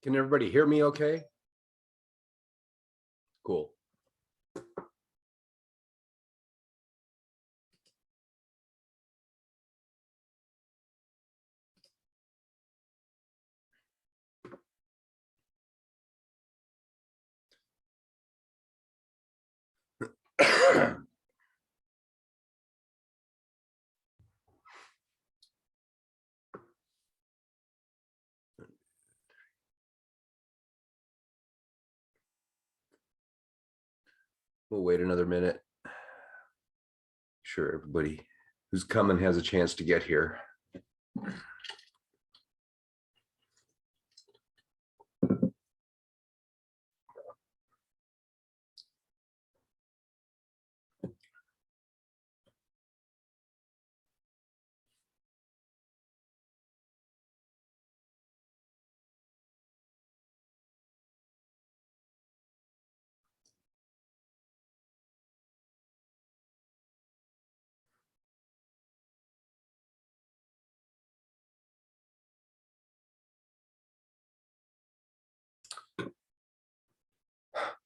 Can everybody hear me okay? Cool. We'll wait another minute. Sure, everybody who's coming has a chance to get here.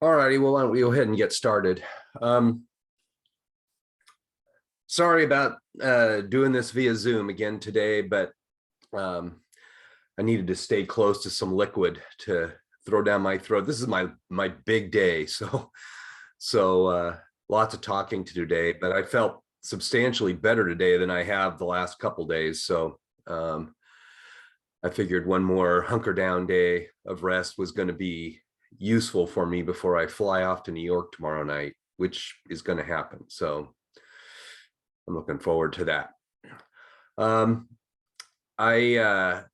All righty, well, why don't we go ahead and get started. Sorry about doing this via Zoom again today, but I needed to stay close to some liquid to throw down my throat. This is my big day, so lots of talking to today, but I felt substantially better today than I have the last couple days. So I figured one more hunker down day of rest was going to be useful for me before I fly off to New York tomorrow night, which is going to happen. So I'm looking forward to that. I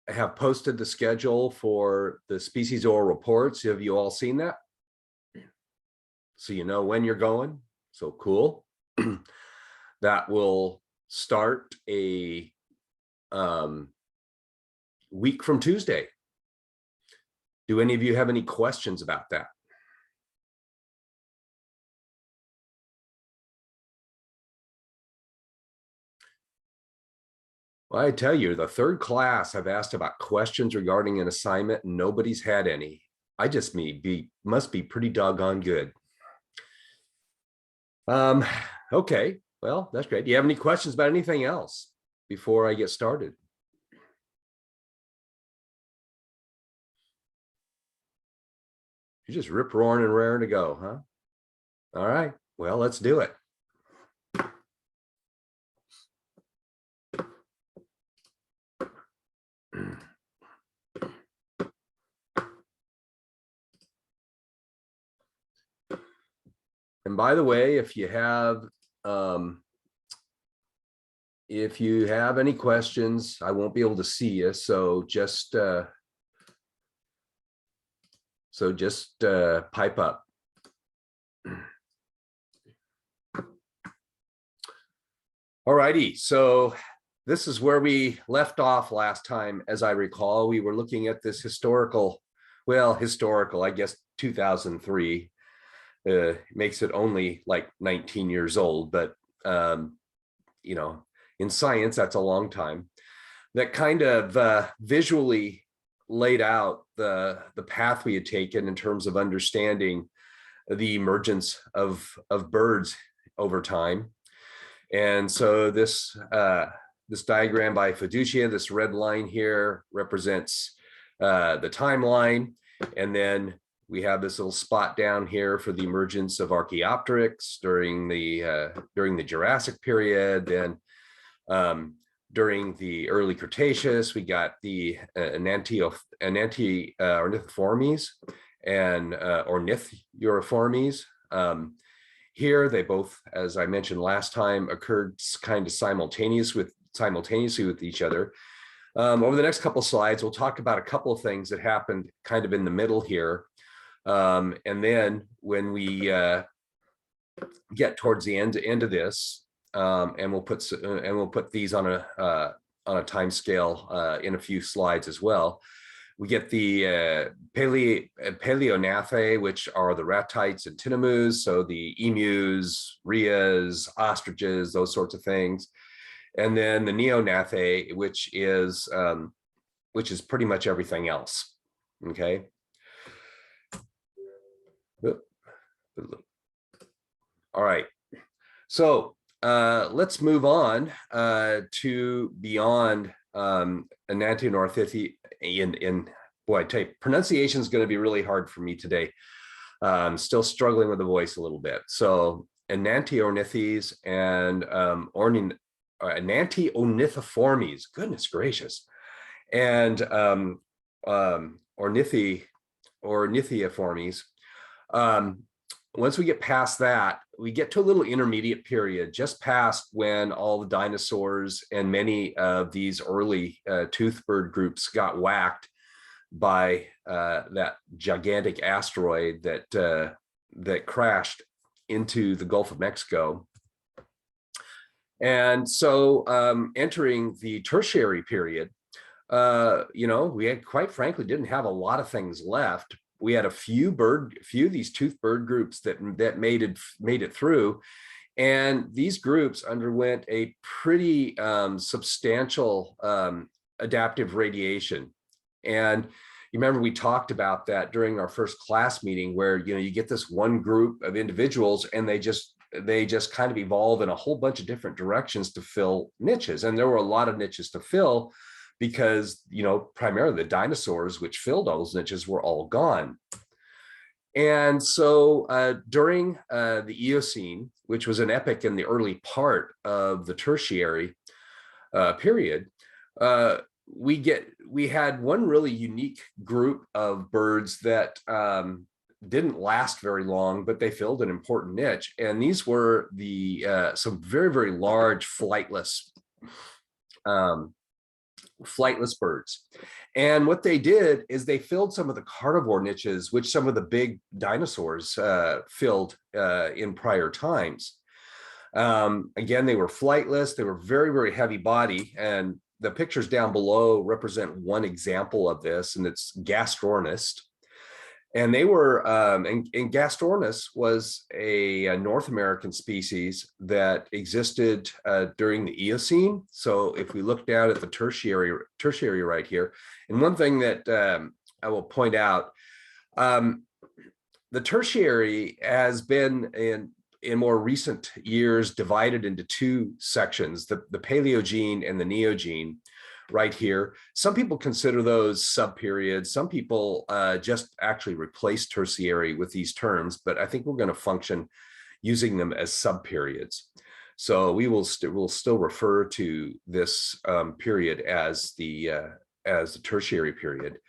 have posted the schedule for the species oral reports. Have you all seen that? So you know when you're going. So cool. That will start a week from Tuesday. Do any of you have any questions about that? Well, I tell you, the third class I've asked about questions regarding an assignment and nobody's had any. I just must be pretty doggone good. Okay, well, that's great. Do you have any questions about anything else before I get started? You just rip roaring and raring to go, huh? All right, well, let's do it. And by the way, if you have any questions, I won't be able to see you, so just pipe up. All righty, so this is where we left off last time. As I recall, we were looking at this historical, I guess 2003. Makes it only like 19 years old, but you know, in science, that's a long time. That kind of visually laid out the path we had taken in terms of understanding the emergence of birds over time. And so this diagram by Fiducia, this red line here represents the timeline, and then we have this little spot down here for the emergence of Archaeopteryx during the Jurassic period. Then during the early Cretaceous, we got the ornithiformes and ornithiuriformes. Here, they both, as I mentioned last time, occurred kind of simultaneously with each other. Over the next couple of slides, we'll talk about a couple of things that happened kind of in the middle here. And then when we get towards the end of this, and we'll put these on a time scale in a few slides as well. We get the Paleognathae, which are the ratites and tinamous, so the emus, rheas, ostriches, those sorts of things, and then the Neognathae, which is pretty much everything else. Okay. All right. So let's move on to beyond Enantiornithy. Boy, I tell you, pronunciation is going to be really hard for me today. I'm still struggling with the voice a little bit. So Enantiornithes and Enantiornithiformes, goodness gracious, and Ornithiformes. Once we get past that, we get to a little intermediate period, just past when all the dinosaurs and many of these early toothed bird groups got whacked by that gigantic asteroid that crashed into the Gulf of Mexico. And so entering the tertiary period, we had, quite frankly, didn't have a lot of things left. We had a few of these toothed bird groups that made it through, and these groups underwent a pretty substantial adaptive radiation. And you remember we talked about that during our first class meeting, where you get this one group of individuals, and they just kind of evolve in a whole bunch of different directions to fill niches, and there were a lot of niches to fill, because primarily the dinosaurs which filled all those niches were all gone. And so during the Eocene, which was an epoch in the early part of the tertiary period, we had one really unique group of birds that didn't last very long, but they filled an important niche. And these were some very, very large flightless birds. And what they did is they filled some of the carnivore niches, which some of the big dinosaurs filled in prior times. Again, they were flightless. They were very, very heavy body. And the pictures down below represent one example of this, and it's Gastrornis. And they were, and Gastrornis was a North American species that existed during the Eocene. So if we look down at the tertiary right here, and one thing that I will point out, the tertiary has been in more recent years divided into two sections, the Paleogene and the Neogene. Right here, some people consider those subperiods. Some people just actually replace tertiary with these terms, but I think we're going to function using them as subperiods. So we will still refer to this period as the tertiary period.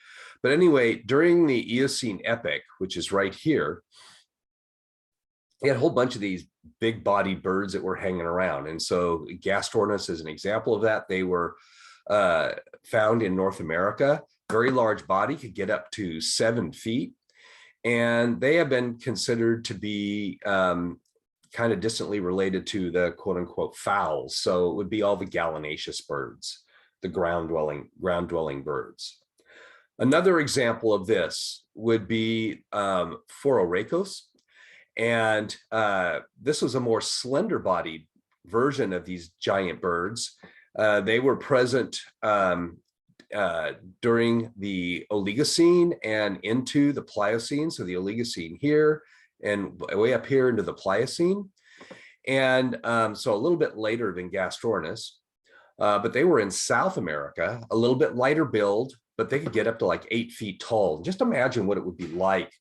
But anyway, during the Eocene epoch, which is right here, we had a whole bunch of these big-bodied birds that were hanging around, and so Gastrornis is an example of that. They were found in North America, very large body, could get up to 7 feet. And they have been considered to be kind of distantly related to the quote unquote fowls. So it would be all the gallinaceous birds, the ground dwelling birds. Another example of this would be Phororhacos. And this was a more slender bodied version of these giant birds. They were present during the Oligocene and into the Pliocene. So the Oligocene here and way up here into the Pliocene. And so a little bit later than Gastrornis, but they were in South America, a little bit lighter build, but they could get up to like 8 feet tall. Just imagine what it would be like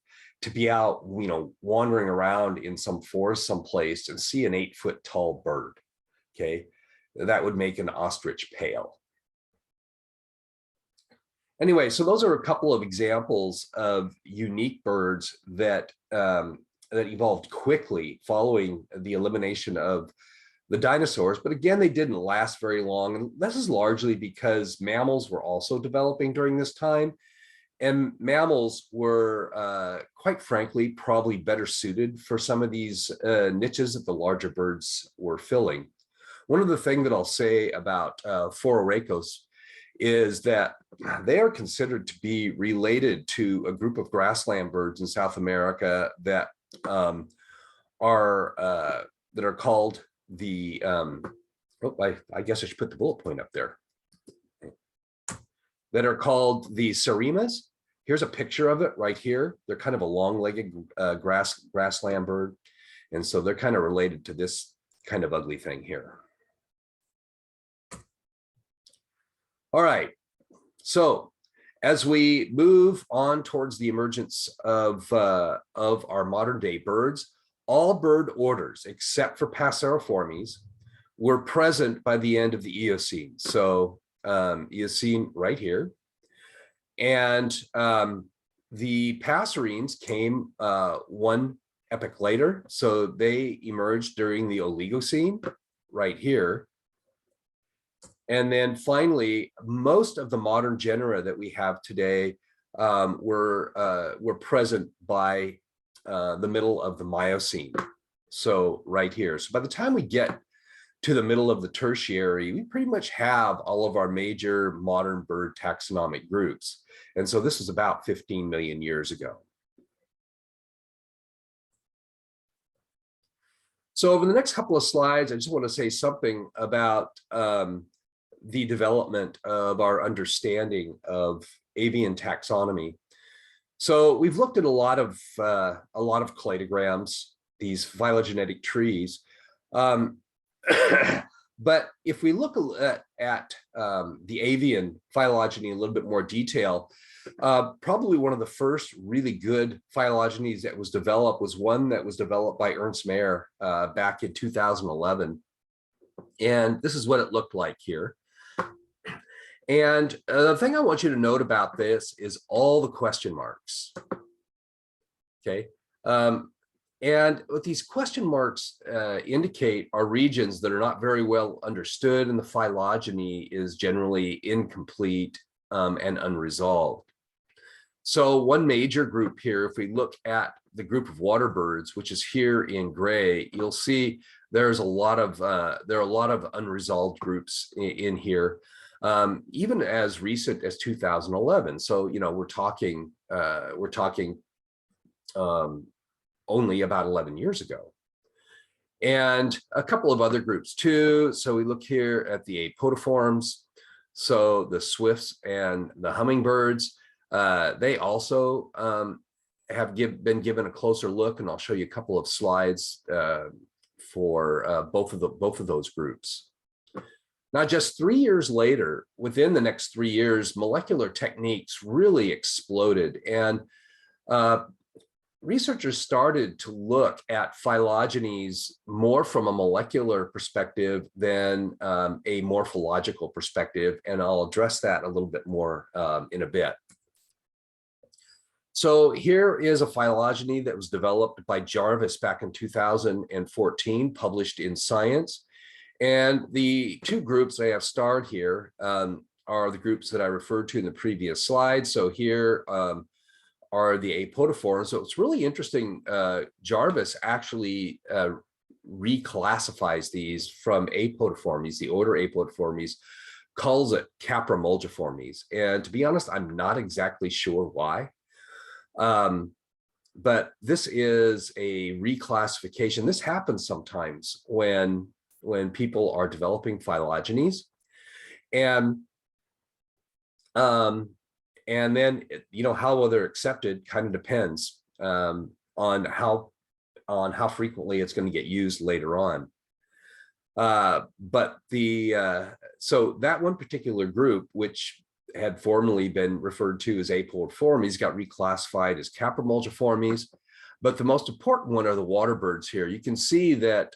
to be out, wandering around in some forest someplace and see an 8 foot tall bird. Okay. That would make an ostrich pale. Anyway, so those are a couple of examples of unique birds that evolved quickly following the elimination of the dinosaurs. But again, they didn't last very long. And this is largely because mammals were also developing during this time. And mammals were, quite frankly, probably better suited for some of these niches that the larger birds were filling. One of the things that I'll say about Phororhacos is that they are considered to be related to a group of grassland birds in South America that are called the I guess I should put the bullet point up there, that are called the Sarimas. here's a picture of it right here. They're kind of a long-legged grassland bird. And so they're kind of related to this kind of ugly thing here. All right, so as we move on towards the emergence of our modern day birds, all bird orders except for Passeriformes were present by the end of the Eocene. So Eocene right here. And the passerines came one epoch later. So they emerged during the Oligocene right here. And then finally, most of the modern genera that we have today were present by the middle of the Miocene. So right here. So by the time we get to the middle of the Tertiary, we pretty much have all of our major modern bird taxonomic groups. And so this is about 15 million years ago. So over the next couple of slides, I just want to say something about the development of our understanding of avian taxonomy. So we've looked at a lot of cladograms, these phylogenetic trees. But if we look at the avian phylogeny in a little bit more detail, probably one of the first really good phylogenies that was developed was one that was developed by Ernst Mayr back in 2011. And this is what it looked like here. And the thing I want you to note about this is all the question marks. Okay. And what these question marks indicate are regions that are not very well understood, and the phylogeny is generally incomplete and unresolved. So one major group here, if we look at the group of water birds, which is here in gray, you'll see there's a lot of there are a lot of unresolved groups in here, even as recent as 2011. So we're talking only about 11 years ago. And a couple of other groups too. So we look here at the apodoforms. So the swifts and the hummingbirds, they also have been given a closer look, and I'll show you a couple of slides for both of those groups. Now, just 3 years later, within the next 3 years, molecular techniques really exploded, and researchers started to look at phylogenies more from a molecular perspective than a morphological perspective, and I'll address that a little bit more in a bit. So here is a phylogeny that was developed by Jarvis back in 2014, published in Science. And the two groups I have starred here are the groups that I referred to in the previous slide. So here are the apodoforms. So it's really interesting. Jarvis actually reclassifies these from apodoformes, the order apodoformes, calls it Capra-mulgiformes. And to be honest, I'm not exactly sure why. But this is a reclassification. This happens sometimes when people are developing phylogenies, and then how well they're accepted kind of depends on how frequently it's going to get used later on. But so that one particular group, which had formerly been referred to as apodoformes, got reclassified as Capra-mulgiformes. But the most important one are the water birds here. You can see that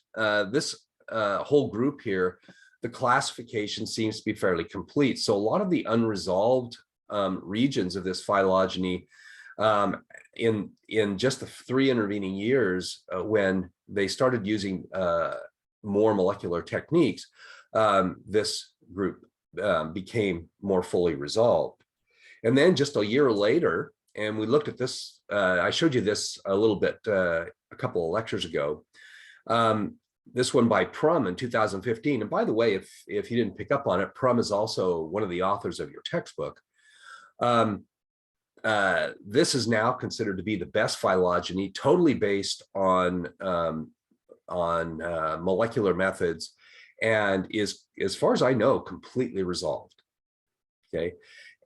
this whole group here, the classification seems to be fairly complete. So a lot of the unresolved regions of this phylogeny in just the 3 intervening years when they started using more molecular techniques, this group became more fully resolved. And then just a year later, and we looked at this, I showed you this a little bit a couple of lectures ago, this one by Prum in 2015. And by the way, if you didn't pick up on it, Prum is also one of the authors of your textbook. This is now considered to be the best phylogeny, totally based on molecular methods, and is, as far as I know, completely resolved. Okay,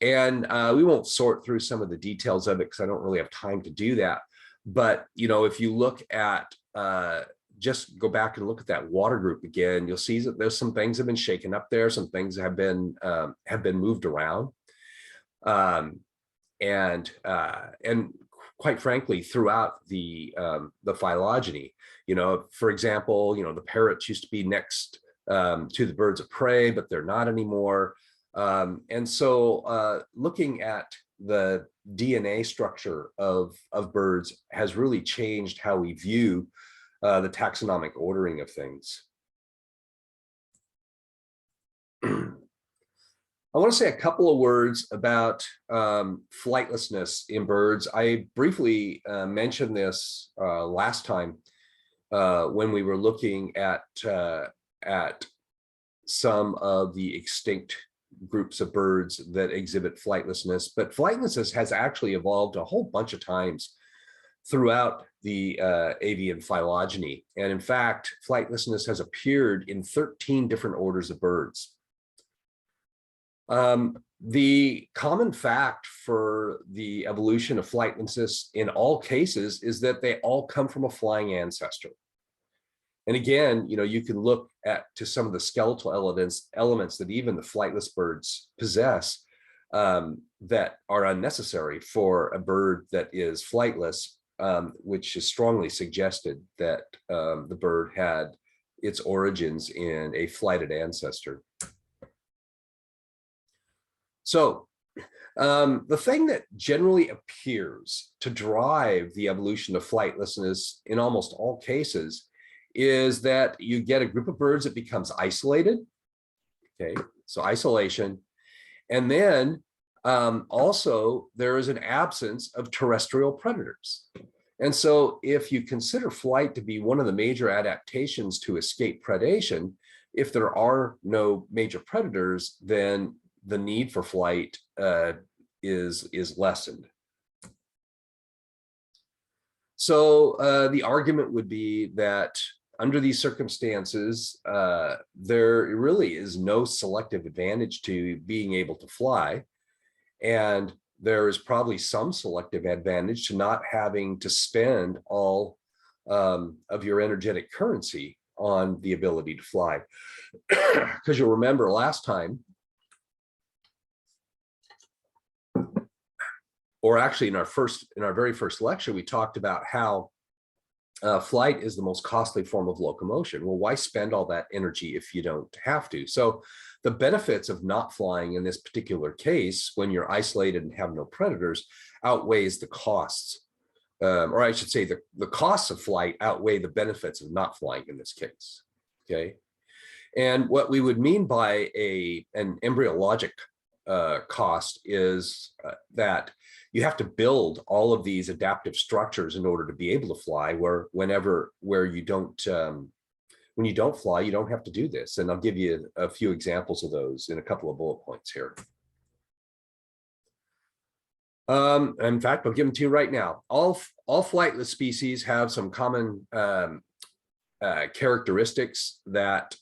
And we won't sort through some of the details of it because I don't really have time to do that. But, you know, if you look at, just go back and look at that water group again, you'll see that there's some things have been shaken up there. Some things have been moved around. And quite frankly, throughout the phylogeny, you know, for example, you know, the parrots used to be next to the birds of prey, but they're not anymore. And so looking at the DNA structure of birds has really changed how we view the taxonomic ordering of things. I want to say a couple of words about flightlessness in birds. I briefly mentioned this last time when we were looking at some of the extinct groups of birds that exhibit flightlessness. But flightlessness has actually evolved a whole bunch of times throughout the avian phylogeny. And in fact, flightlessness has appeared in 13 different orders of birds. The common fact for the evolution of flightlessness in all cases is that they all come from a flying ancestor. And again, you know, you can look to some of the skeletal elements that even the flightless birds possess that are unnecessary for a bird that is flightless, which is strongly suggested that the bird had its origins in a flighted ancestor. So the thing that generally appears to drive the evolution of flightlessness in almost all cases is that you get a group of birds that becomes isolated. Okay, so isolation. And then also there is an absence of terrestrial predators. And so if you consider flight to be one of the major adaptations to escape predation, if there are no major predators, then the need for flight is lessened. So the argument would be that under these circumstances, there really is no selective advantage to being able to fly. And there is probably some selective advantage to not having to spend all of your energetic currency on the ability to fly. Because you'll remember last time, or actually in our very first lecture, we talked about how flight is the most costly form of locomotion. Well, why spend all that energy if you don't have to? So the benefits of not flying in this particular case, when you're isolated and have no predators, outweighs the costs. Or I should say the costs of flight outweigh the benefits of not flying in this case, okay? And what we would mean by an embryologic cost is that you have to build all of these adaptive structures in order to be able to fly, when you don't fly, you don't have to do this. And I'll give you a few examples of those in a couple of bullet points here. In fact, I'll give them to you right now. All flightless species have some common characteristics that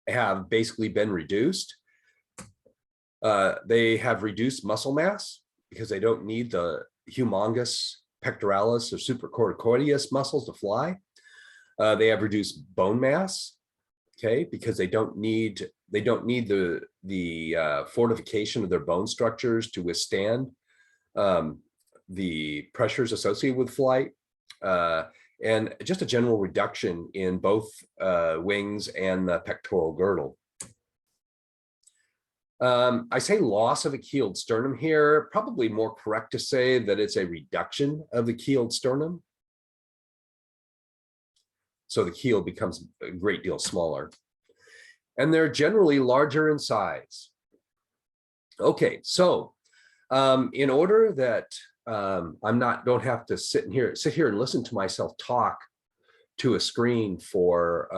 have basically been reduced. They have reduced muscle mass because they don't need the humongous pectoralis or supracorticoideus muscles to fly. They have reduced bone mass, okay, because they don't need the fortification of their bone structures to withstand the pressures associated with flight, and just a general reduction in both wings and the pectoral girdle. I say loss of a keeled sternum here, probably more correct to say that it's a reduction of the keeled sternum. So the keel becomes a great deal smaller. And they're generally larger in size. Okay, so in order that don't have to sit here and listen to myself talk to a screen for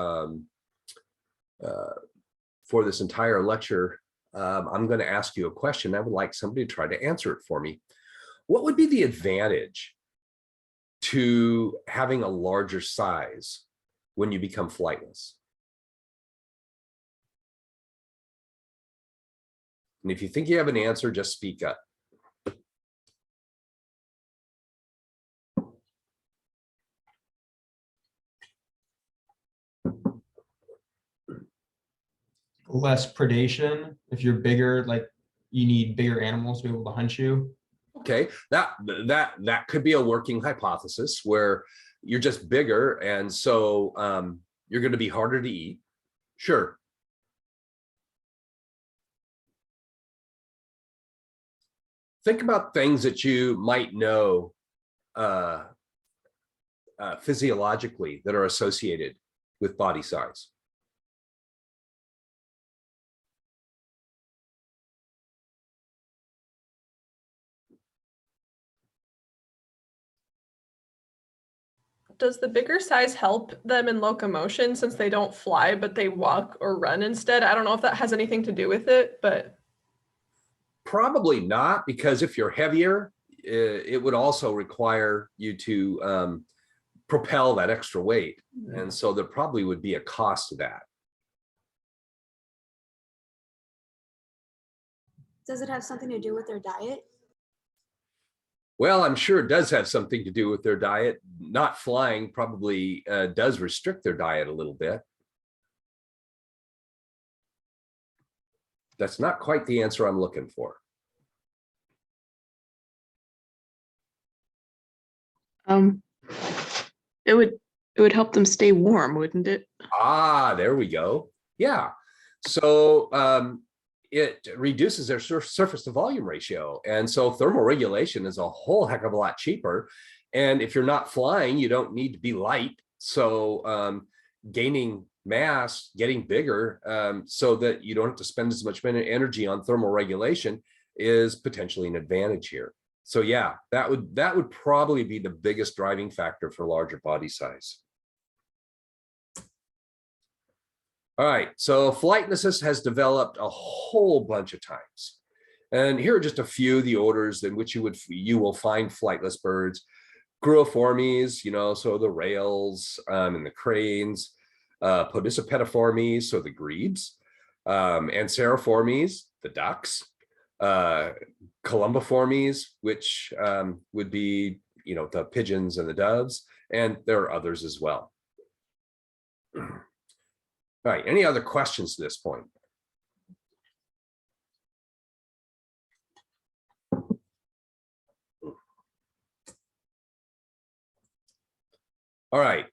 this entire lecture, I'm going to ask you a question. I would like somebody to try to answer it for me. What would be the advantage to having a larger size when you become flightless? And if you think you have an answer, just speak up. Less predation. If you're bigger, like you need bigger animals to be able to hunt you. Okay, that could be a working hypothesis where you're just bigger, and so you're going to be harder to eat. Sure. Think about things that you might know physiologically that are associated with body size. Does the bigger size help them in locomotion since they don't fly, but they walk or run instead? I don't know if that has anything to do with it, but. Probably not, because if you're heavier, it would also require you to propel that extra weight. And so there probably would be a cost to that. Does it have something to do with their diet? Well, I'm sure it does have something to do with their diet. Not flying probably does restrict their diet a little bit. That's not quite the answer I'm looking for. It would help them stay warm, wouldn't it? Ah, there we go. Yeah. So it reduces their surface to volume ratio. And so thermal regulation is a whole heck of a lot cheaper. And if you're not flying, you don't need to be light. So gaining mass, getting bigger, so that you don't have to spend as much energy on thermal regulation is potentially an advantage here. So yeah, that would probably be the biggest driving factor for larger body size. All right, so flight assist has developed a whole bunch of times. And here are just a few of the orders in which you will find flightless birds. Gruiformes, so the rails and the cranes, Podicipediformes, so the grebes, Anseriformes, the ducks, Columbiformes, which would be, the pigeons and the doves, and there are others as well. All right, any other questions to this point? All right,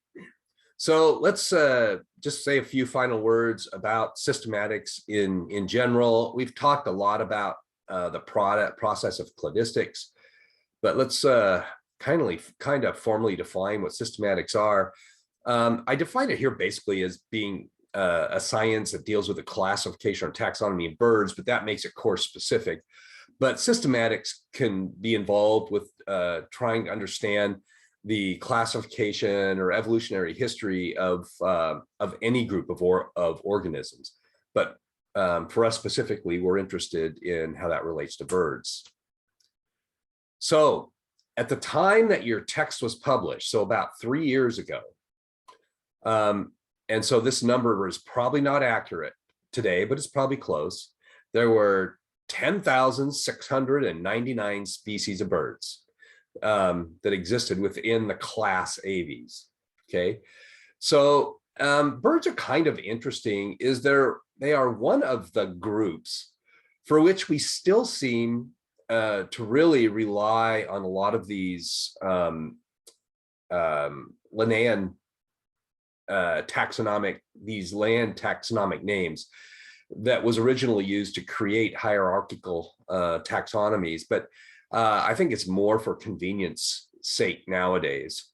so let's just say a few final words about systematics in general. We've talked a lot about the process of cladistics, but let's kind of formally define what systematics are. I define it here basically as being a science that deals with the classification or taxonomy of birds, but that makes it course specific. But systematics can be involved with trying to understand the classification or evolutionary history of any group of organisms. But for us specifically, we're interested in how that relates to birds. So at the time that your text was published, so about 3 years ago, and so this number is probably not accurate today, but it's probably close. There were 10,699 species of birds that existed within the class Aves. Okay, so birds are kind of interesting. They are one of the groups for which we still seem to really rely on a lot of these Linnaean land taxonomic names that was originally used to create hierarchical taxonomies, but I think it's more for convenience sake nowadays,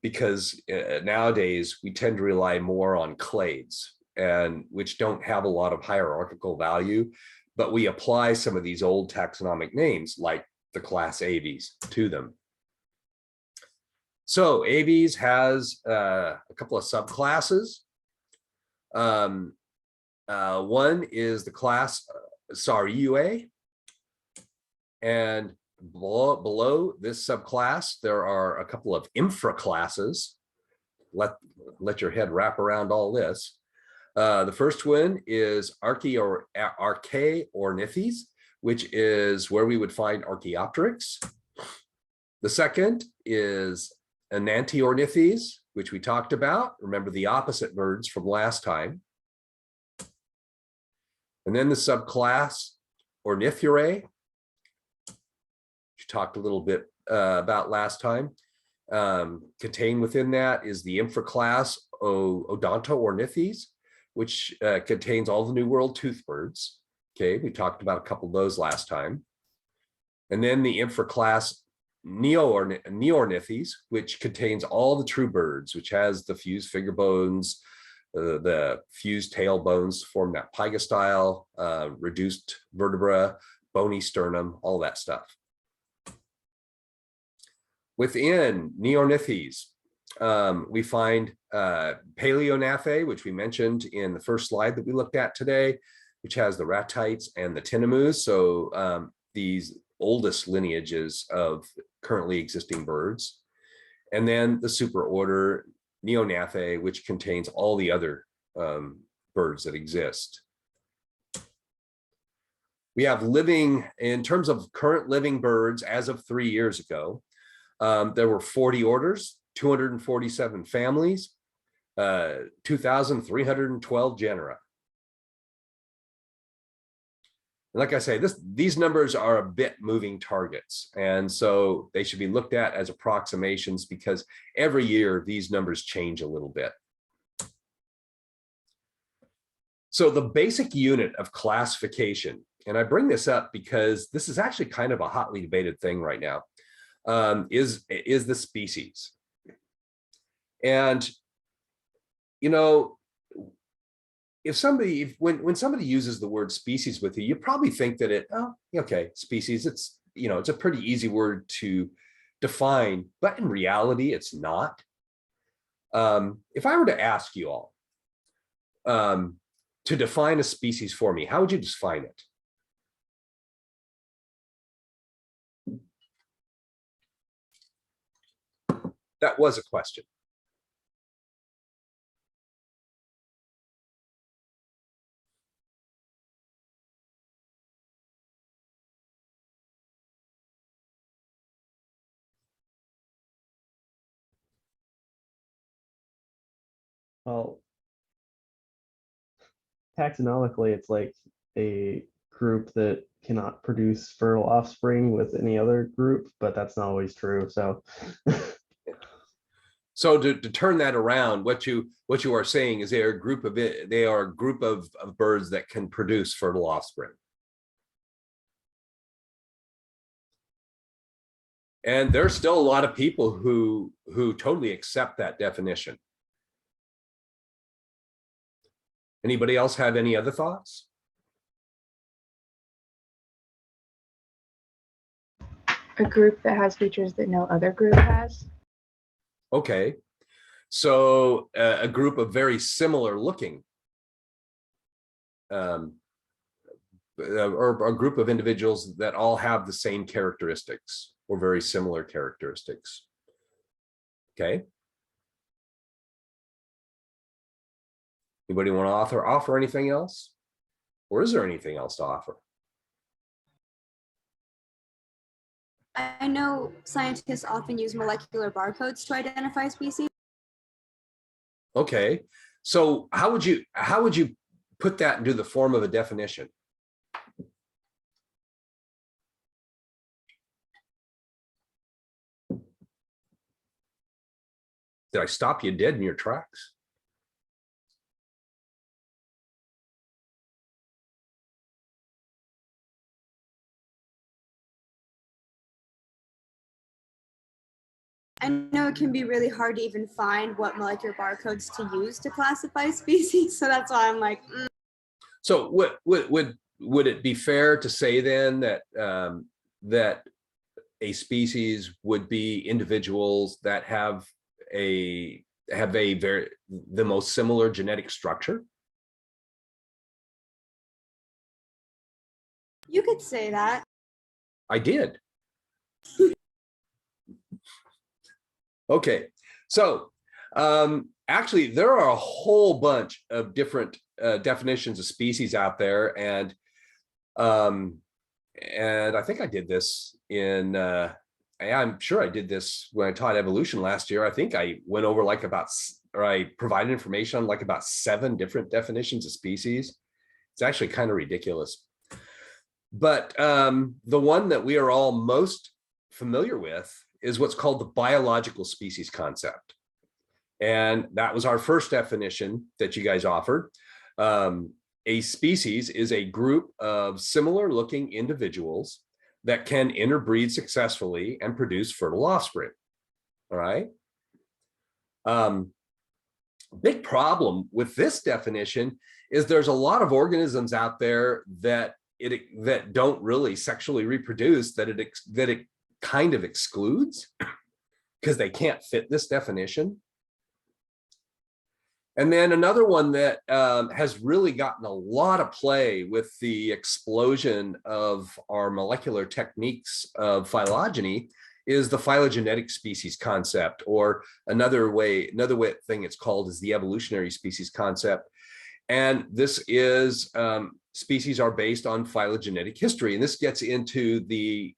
because nowadays we tend to rely more on clades, and which don't have a lot of hierarchical value, but we apply some of these old taxonomic names like the class Aves to them. So Aves has a couple of subclasses. One is the class Sauriue, and below this subclass there are a couple of infraclasses. Let your head wrap around all this. The first one is Archaeornithes, which is where we would find Archaeopteryx. The second is Enantiornithes, which we talked about. Remember the opposite birds from last time. And then the subclass Ornithurae, which we talked a little bit about last time. Contained within that is the infraclass Odontoornithes, which contains all the New World tooth birds. Okay, we talked about a couple of those last time. And then the infraclass Neornithes, which contains all the true birds, which has the fused finger bones, the fused tail bones to form that pygostyle, reduced vertebra, bony sternum, all that stuff. Within Neornithes, we find Paleognathae, which we mentioned in the first slide that we looked at today, which has the ratites and the tinamous. So these oldest lineages of currently existing birds. And then the superorder Neognathae, which contains all the other birds that exist. We have living, in terms of current living birds as of 3 years ago, there were 40 orders, 247 families, 2,312 genera. Like I say, these numbers are a bit moving targets, and so they should be looked at as approximations because every year these numbers change a little bit. So the basic unit of classification, and I bring this up because this is actually kind of a hotly debated thing right now, is the species. And, you know, when somebody uses the word species with you probably think that okay, species, it's a pretty easy word to define, but in reality, it's not. If I were to ask you all to define a species for me, how would you define it? That was a question. Well, taxonomically, it's like a group that cannot produce fertile offspring with any other group, but that's not always true. So, so to turn that around, what you are saying is they are a group of birds that can produce fertile offspring. And there's still a lot of people who totally accept that definition. Anybody else have any other thoughts? A group that has features that no other group has. Okay, so a group of very similar looking, or a group of individuals that all have the same characteristics or very similar characteristics. Okay. Anybody want to offer anything else? Or is there anything else to offer? I know scientists often use molecular barcodes to identify species. Okay, so how would you put that into the form of a definition? Did I stop you dead in your tracks? I know it can be really hard to even find what molecular barcodes to use to classify species. So that's why I'm like, So would it be fair to say then that that a species would be individuals that have the most similar genetic structure? you could say that. I did. Okay, so Actually, there are a whole bunch of different definitions of species out there, and I think I did this in. I'm sure I did this when I taught evolution last year. I think I went over like I provided information on like about 7 different definitions of species. It's actually kind of ridiculous. But the one that we are all most familiar with is what's called the biological species concept. And that was our first definition that you guys offered. A species is a group of similar looking individuals that can interbreed successfully and produce fertile offspring. All right. Big problem with this definition is there's a lot of organisms out there that don't really sexually reproduce, that it kind of excludes because they can't fit this definition. And then another one that has really gotten a lot of play with the explosion of our molecular techniques of phylogeny is the phylogenetic species concept, or another thing it's called is the evolutionary species concept. And this is species are based on phylogenetic history, and this gets into the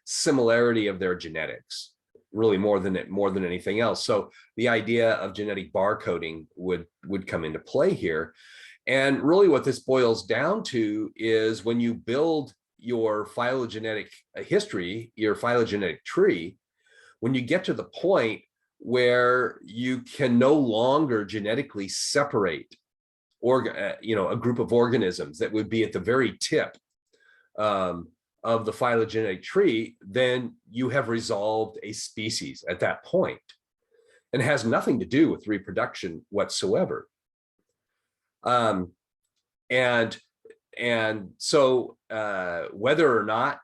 similarity of their genetics, really more than anything else. So the idea of genetic barcoding would come into play here. And really what this boils down to is when you build your phylogenetic history, your phylogenetic tree, when you get to the point where you can no longer genetically separate a group of organisms that would be at the very tip of the phylogenetic tree, then you have resolved a species at that point, and has nothing to do with reproduction whatsoever. And so whether or not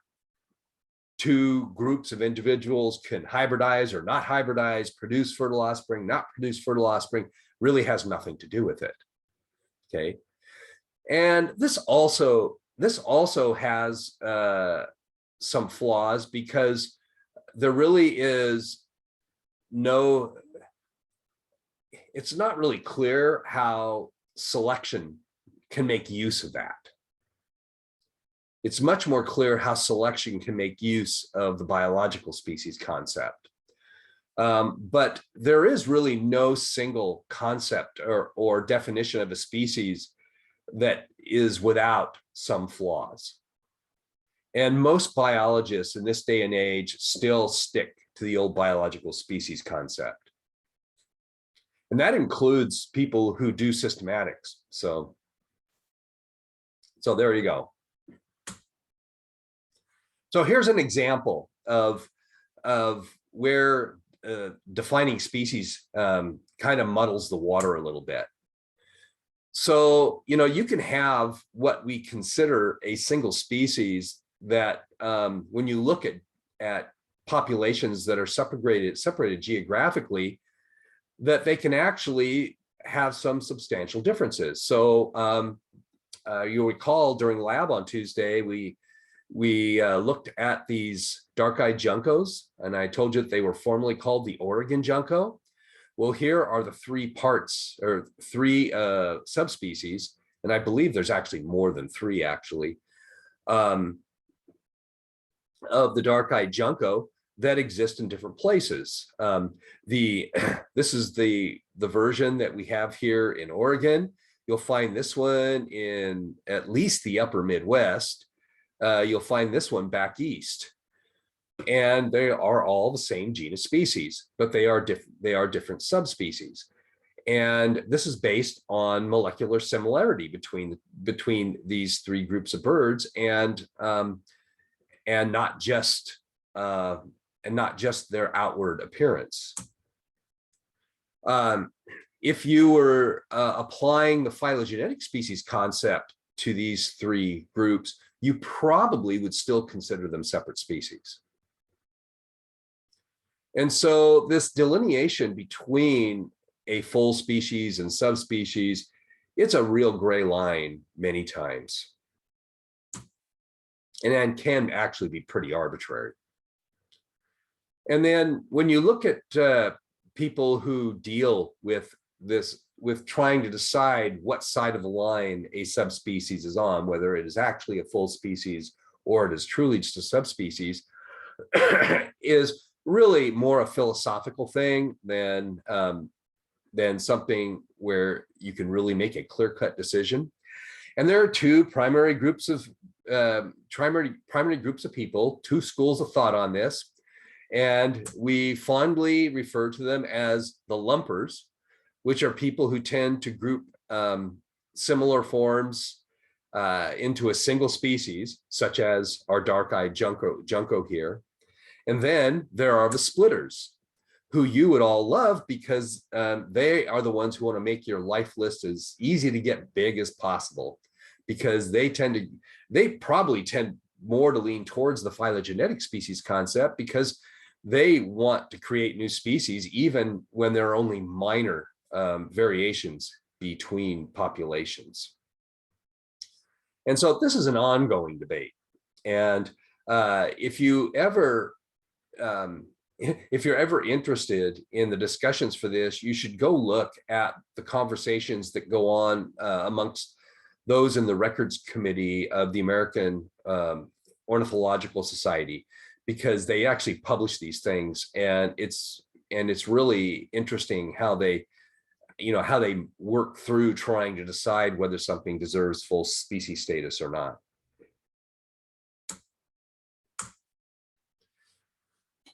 2 groups of individuals can hybridize or not hybridize, produce fertile offspring, not produce fertile offspring, really has nothing to do with it. Okay. And this also has some flaws, because there really is it's not really clear how selection can make use of that. It's much more clear how selection can make use of the biological species concept. But there is really no single concept or definition of a species that is without some flaws. And most biologists in this day and age still stick to the old biological species concept. And that includes people who do systematics. So there you go. So here's an example of where defining species kind of muddles the water a little bit. So, you can have what we consider a single species that when you look at populations that are separated geographically, that they can actually have some substantial differences. So you'll recall during lab on Tuesday, we looked at these dark-eyed juncos, and I told you that they were formerly called the Oregon junco. Well, here are the 3 parts, or 3 subspecies, and I believe there's actually more than 3 actually, of the dark-eyed junco that exist in different places. This is the version that we have here in Oregon. You'll find this one in at least the upper Midwest. You'll find this one back east. And they are all the same genus species, but they are different subspecies. And this is based on molecular similarity between these 3 groups of birds, and not just their outward appearance. If you were applying the phylogenetic species concept to these 3 groups, you probably would still consider them separate species. And so this delineation between a full species and subspecies, it's a real gray line many times, and can actually be pretty arbitrary. And then when you look at people who deal with this, with trying to decide what side of the line a subspecies is on, whether it is actually a full species or it is truly just a subspecies, is really more a philosophical thing than something where you can really make a clear-cut decision. And there are two primary groups of people, two schools of thought on this, and we fondly refer to them as the lumpers, which are people who tend to group similar forms into a single species, such as our dark-eyed junco here. And then there are the splitters, who you would all love because they are the ones who want to make your life list as easy to get big as possible, because they probably tend more to lean towards the phylogenetic species concept, because they want to create new species even when there are only minor variations between populations. And so this is an ongoing debate. And if you're ever interested in the discussions for this, you should go look at the conversations that go on amongst those in the records committee of the American Ornithological Society, because they actually publish these things, and it's really interesting how they work through trying to decide whether something deserves full species status or not.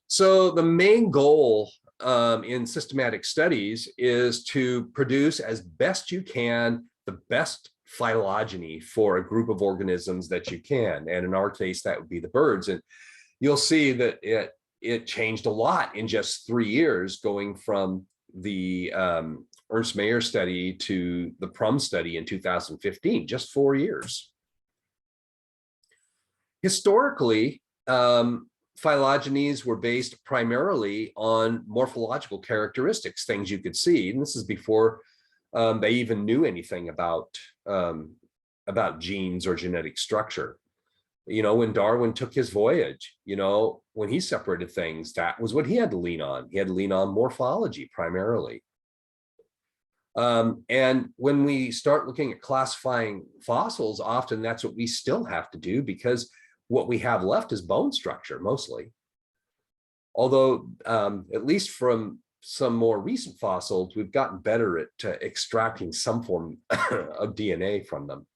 So the main goal in systematic studies is to produce as best you can the best phylogeny for a group of organisms that you can. And in our case, that would be the birds. And you'll see that it changed a lot in just 3 years, going from the Ernst Mayr study to the Prum study in 2015, just 4 years. Historically, phylogenies were based primarily on morphological characteristics, things you could see. And this is before they even knew anything about genes or genetic structure. When Darwin took his voyage, when he separated things, that was what he had to lean on. He had to lean on morphology primarily. And when we start looking at classifying fossils, often that's what we still have to do, because what we have left is bone structure mostly. Although, at least from some more recent fossils, we've gotten better at extracting some form of DNA from them.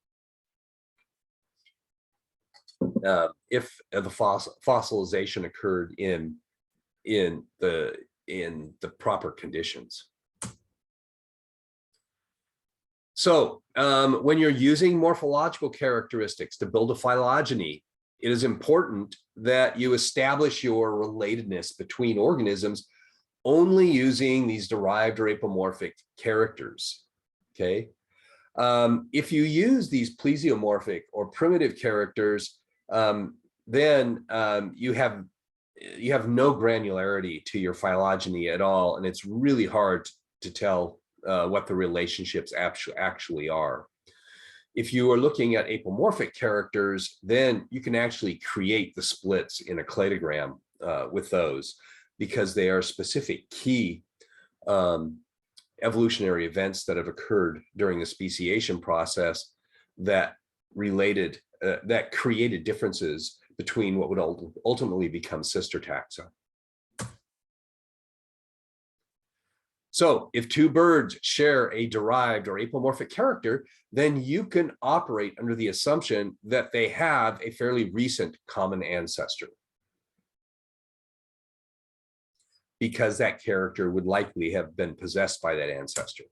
If the fossilization occurred in the proper conditions. So when you're using morphological characteristics to build a phylogeny, it is important that you establish your relatedness between organisms only using these derived or apomorphic characters, okay? If you use these plesiomorphic or primitive characters, then you have no granularity to your phylogeny at all, and it's really hard to tell what the relationships actually are. If you are looking at apomorphic characters, then you can actually create the splits in a cladogram with those, because they are specific key evolutionary events that have occurred during the speciation process that created differences between what would ultimately become sister taxa. So if two birds share a derived or apomorphic character, then you can operate under the assumption that they have a fairly recent common ancestor, because that character would likely have been possessed by that ancestor.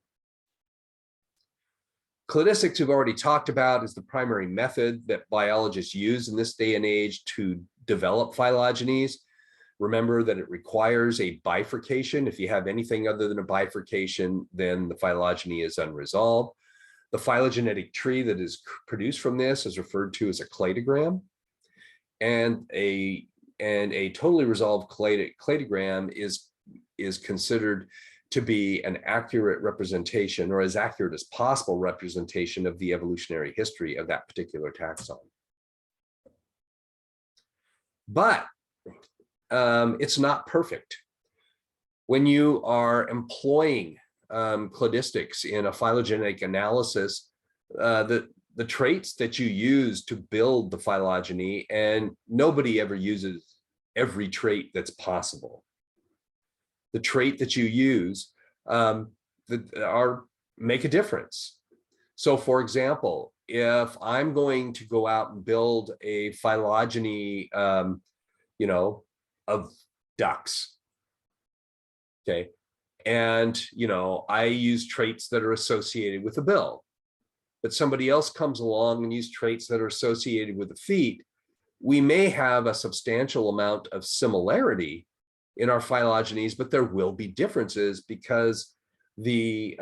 Cladistics, we've already talked about, is the primary method that biologists use in this day and age to develop phylogenies. Remember that it requires a bifurcation. If you have anything other than a bifurcation, then the phylogeny is unresolved. The phylogenetic tree that is produced from this is referred to as a cladogram, and a totally resolved cladogram is considered to be an accurate representation, or as accurate as possible representation, of the evolutionary history of that particular taxon. But it's not perfect. when you are employing cladistics in a phylogenetic analysis, the traits that you use to build the phylogeny, and nobody ever uses every trait that's possible. The trait that you use make a difference. So for example, if I'm going to go out and build a phylogeny, you know, of ducks, okay, and you know, I use traits that are associated with the bill, but somebody else comes along and use traits that are associated with the feet, we may have a substantial amount of similarity in our phylogenies, but there will be differences because the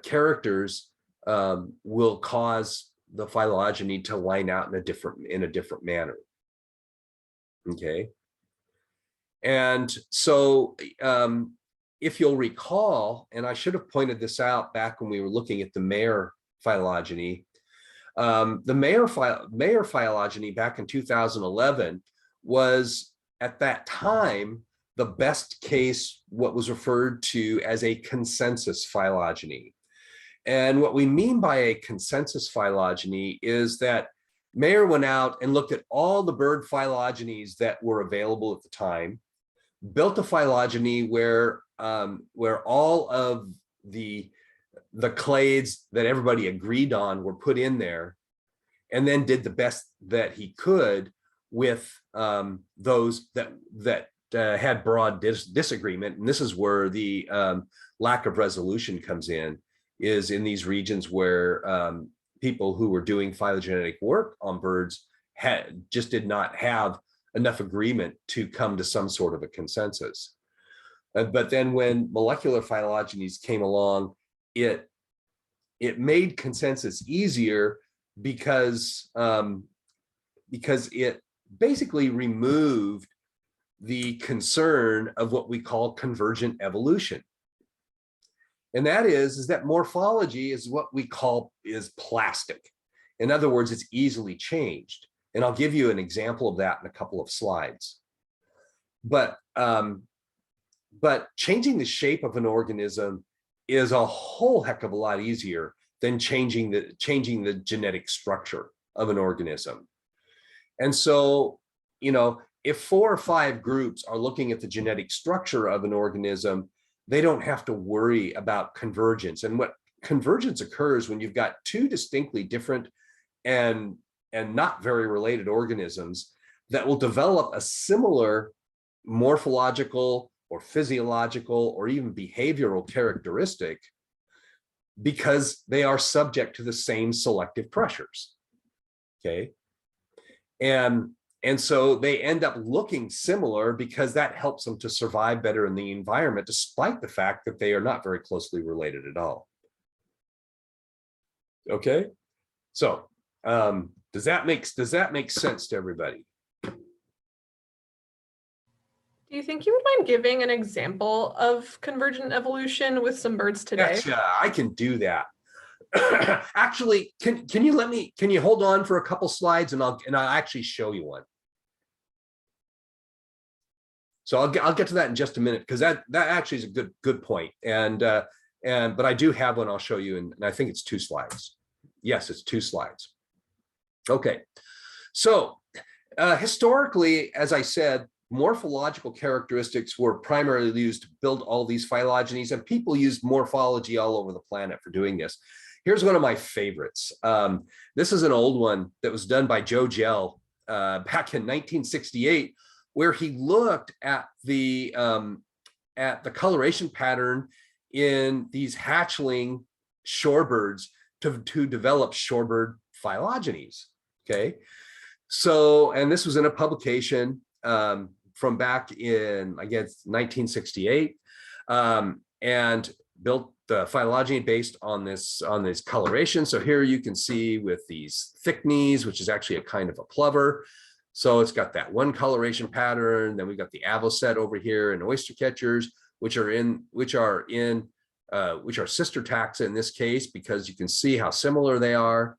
characters will cause the phylogeny to line out in a different manner. Okay. And so if you'll recall, and I should have pointed this out back when we were looking at the Mayer phylogeny, the Mayer phylogeny back in 2011 was at that time the best case, what was referred to as a consensus phylogeny. And what we mean by a consensus phylogeny is that Mayer went out and looked at all the bird phylogenies that were available at the time, built a phylogeny where all of the clades that everybody agreed on were put in there, and then did the best that he could with those that had broad disagreement. And this is where the lack of resolution comes in, is in these regions where people who were doing phylogenetic work on birds just did not have enough agreement to come to some sort of a consensus. But then when molecular phylogenies came along, it made consensus easier because it basically removed the concern of what we call convergent evolution. And that is that morphology is what we call is plastic. In other words, it's easily changed. And I'll give you an example of that in a couple of slides. But changing the shape of an organism is a whole heck of a lot easier than changing the genetic structure of an organism. And so, you know, if 4 or 5 groups are looking at the genetic structure of an organism, they don't have to worry about convergence. And what convergence occurs when you've got 2 distinctly different and not very related organisms that will develop a similar morphological or physiological or even behavioral characteristic because they are subject to the same selective pressures. Okay. And so they end up looking similar because that helps them to survive better in the environment, despite the fact that they are not very closely related at all. Okay. So does that make sense to everybody? Do you think you would mind giving an example of convergent evolution with some birds today? Yeah, I can do that. Actually, can you hold on for a couple slides and I'll actually show you one. So I'll get to that in just a minute, because that actually is a good point. But I do have one I'll show you, and I think it's 2 slides. Yes, it's 2 slides. Okay. So historically, as I said, morphological characteristics were primarily used to build all these phylogenies, and people used morphology all over the planet for doing this. Here's one of my favorites. This is an old one that was done by Joe Gell back in 1968, where he looked at the coloration pattern in these hatchling shorebirds to develop shorebird phylogenies. Okay, so, and this was in a publication from back in, I guess, 1968, and built the phylogeny based on this coloration. So here you can see with these thick knees, which is actually a kind of a plover. So it's got that one coloration pattern. Then we got the avocet over here and oyster catchers, which are sister taxa in this case, because you can see how similar they are.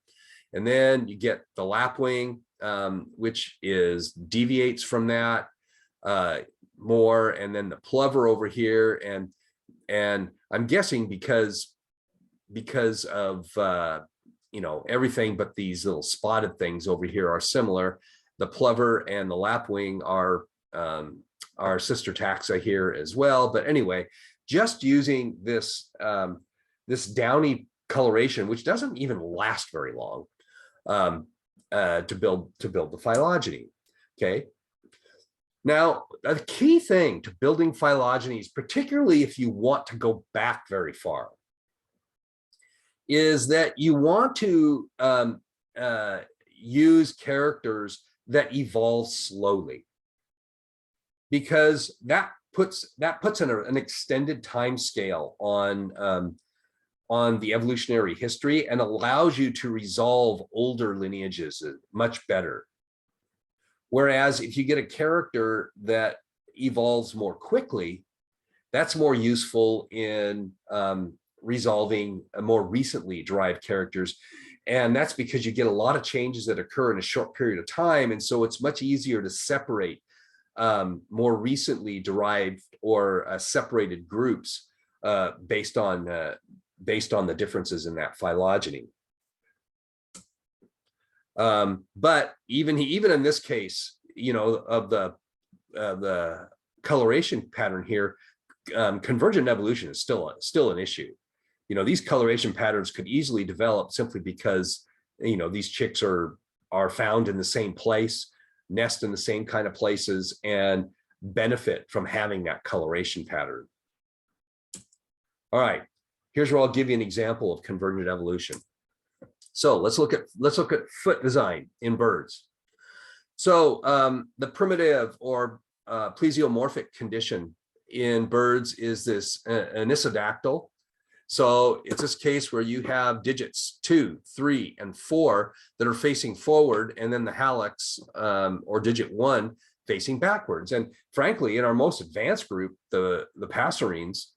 And then you get the lapwing, which deviates from that. more, and then the plover over here, and I'm guessing because of you know, everything but these little spotted things over here are similar. The plover and the lapwing are sister taxa here as well. But anyway, just using this this downy coloration, which doesn't even last very long, to build the phylogeny. Okay. Now, a key thing to building phylogenies, particularly if you want to go back very far, is that you want to use characters that evolve slowly, because that puts an extended time scale on the evolutionary history and allows you to resolve older lineages much better. Whereas if you get a character that evolves more quickly, that's more useful in resolving more recently derived characters. And that's because you get a lot of changes that occur in a short period of time. And so it's much easier to separate more recently derived or separated groups based on the differences in that phylogeny. But even in this case, you know, of the coloration pattern here, convergent evolution is still an issue. You know, these coloration patterns could easily develop simply because, you know, these chicks are found in the same place, nest in the same kind of places, and benefit from having that coloration pattern. All right, here's where I'll give you an example of convergent evolution. So let's look at foot design in birds. So the primitive or plesiomorphic condition in birds is this anisodactyl. So it's this case where you have digits 2, 3, and 4 that are facing forward, and then the hallux or digit 1 facing backwards. And frankly, in our most advanced group, the passerines,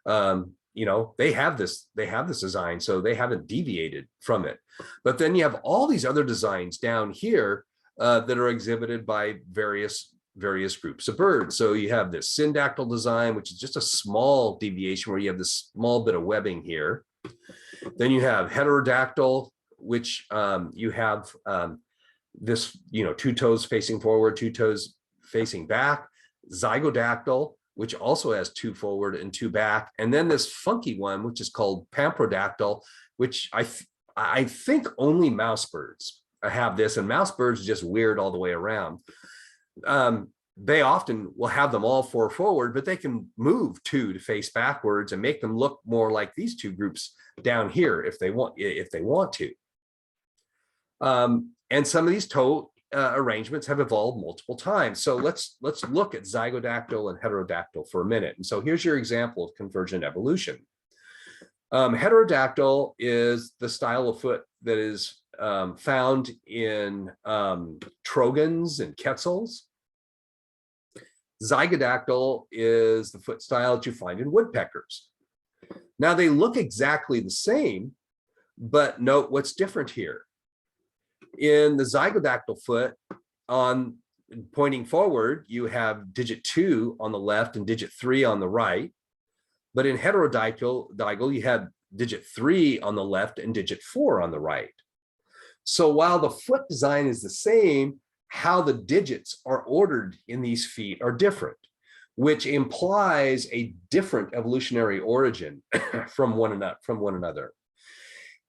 you know, they have this design, so they haven't deviated from it. But then you have all these other designs down here that are exhibited by various groups of birds. So you have this syndactyl design, which is just a small deviation where you have this small bit of webbing here. Then you have heterodactyl, which you have this, you know, 2 toes facing forward, 2 toes facing back. Zygodactyl, which also has 2 forward and 2 back. And then this funky one, which is called pamprodactyl, which I think only mouse birds have this, and mouse birds are just weird all the way around. They often will have them all 4 forward, but they can move 2 to face backwards and make them look more like these 2 groups down here if they want to. And some of these toe arrangements have evolved multiple times. So let's look at zygodactyl and heterodactyl for a minute. And so here's your example of convergent evolution. Heterodactyl is the style of foot that is found in trogons and quetzals. Zygodactyl is the foot style that you find in woodpeckers. Now they look exactly the same, but note what's different here. In the zygodactyl foot, on pointing forward, you have digit 2 on the left and digit 3 on the right. But in heterodactyl, you have digit 3 on the left and digit 4 on the right. So while the foot design is the same, how the digits are ordered in these feet are different, which implies a different evolutionary origin from one another.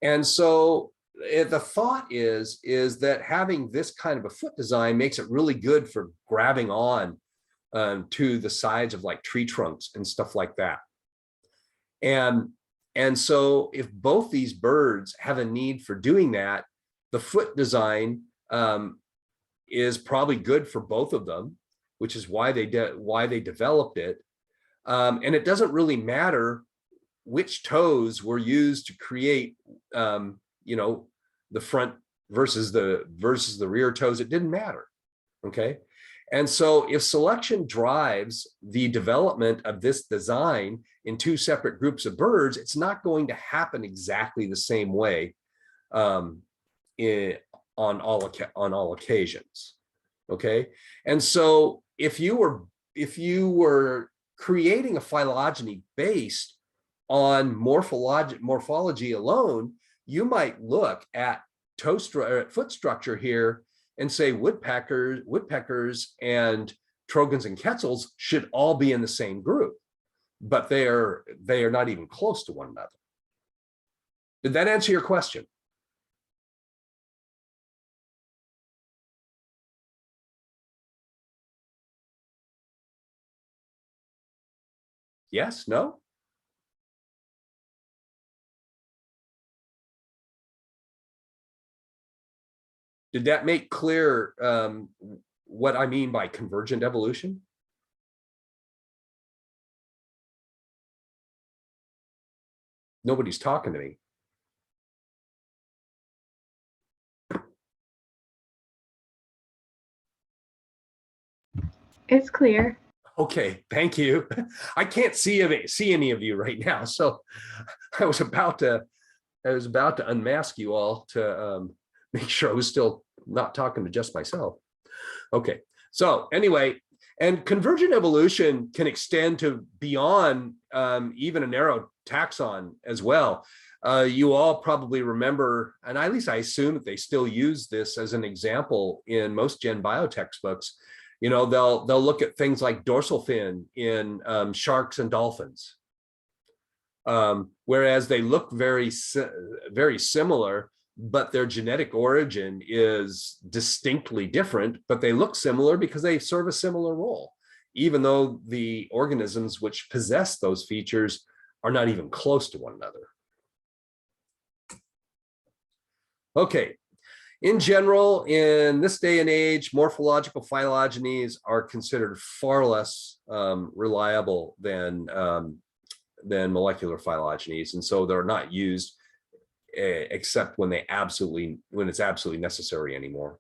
And so the thought is that having this kind of a foot design makes it really good for grabbing on to the sides of like tree trunks and stuff like that. And so if both these birds have a need for doing that, the foot design is probably good for both of them, which is why they developed it. And it doesn't really matter which toes were used to create, you know, the front versus the rear toes. It didn't matter. Okay. And so if selection drives the development of this design in 2 separate groups of birds, it's not going to happen exactly the same way on all occasions. Okay. And so if you if you were creating a phylogeny based on morphology alone, you might look at foot structure here and say woodpeckers and trogons and quetzals should all be in the same group, but they are not even close to one another. Did that answer your question? Yes, no? Did that make clear what I mean by convergent evolution? Nobody's talking to me. It's clear. Okay, thank you. I can't see any of you right now, so I was about to unmask you all to make sure I was still not talking to just myself. Okay, so anyway, and convergent evolution can extend to beyond even a narrow taxon as well. You all probably remember, and at least I assume that they still use this as an example in most Gen Bio textbooks. You know, they'll look at things like dorsal fin in sharks and dolphins, whereas they look very similar, but their genetic origin is distinctly different, but they look similar because they serve a similar role, even though the organisms which possess those features are not even close to one another. Okay, in general, in this day and age, morphological phylogenies are considered far less reliable than molecular phylogenies, and so they're not used except when it's absolutely necessary anymore.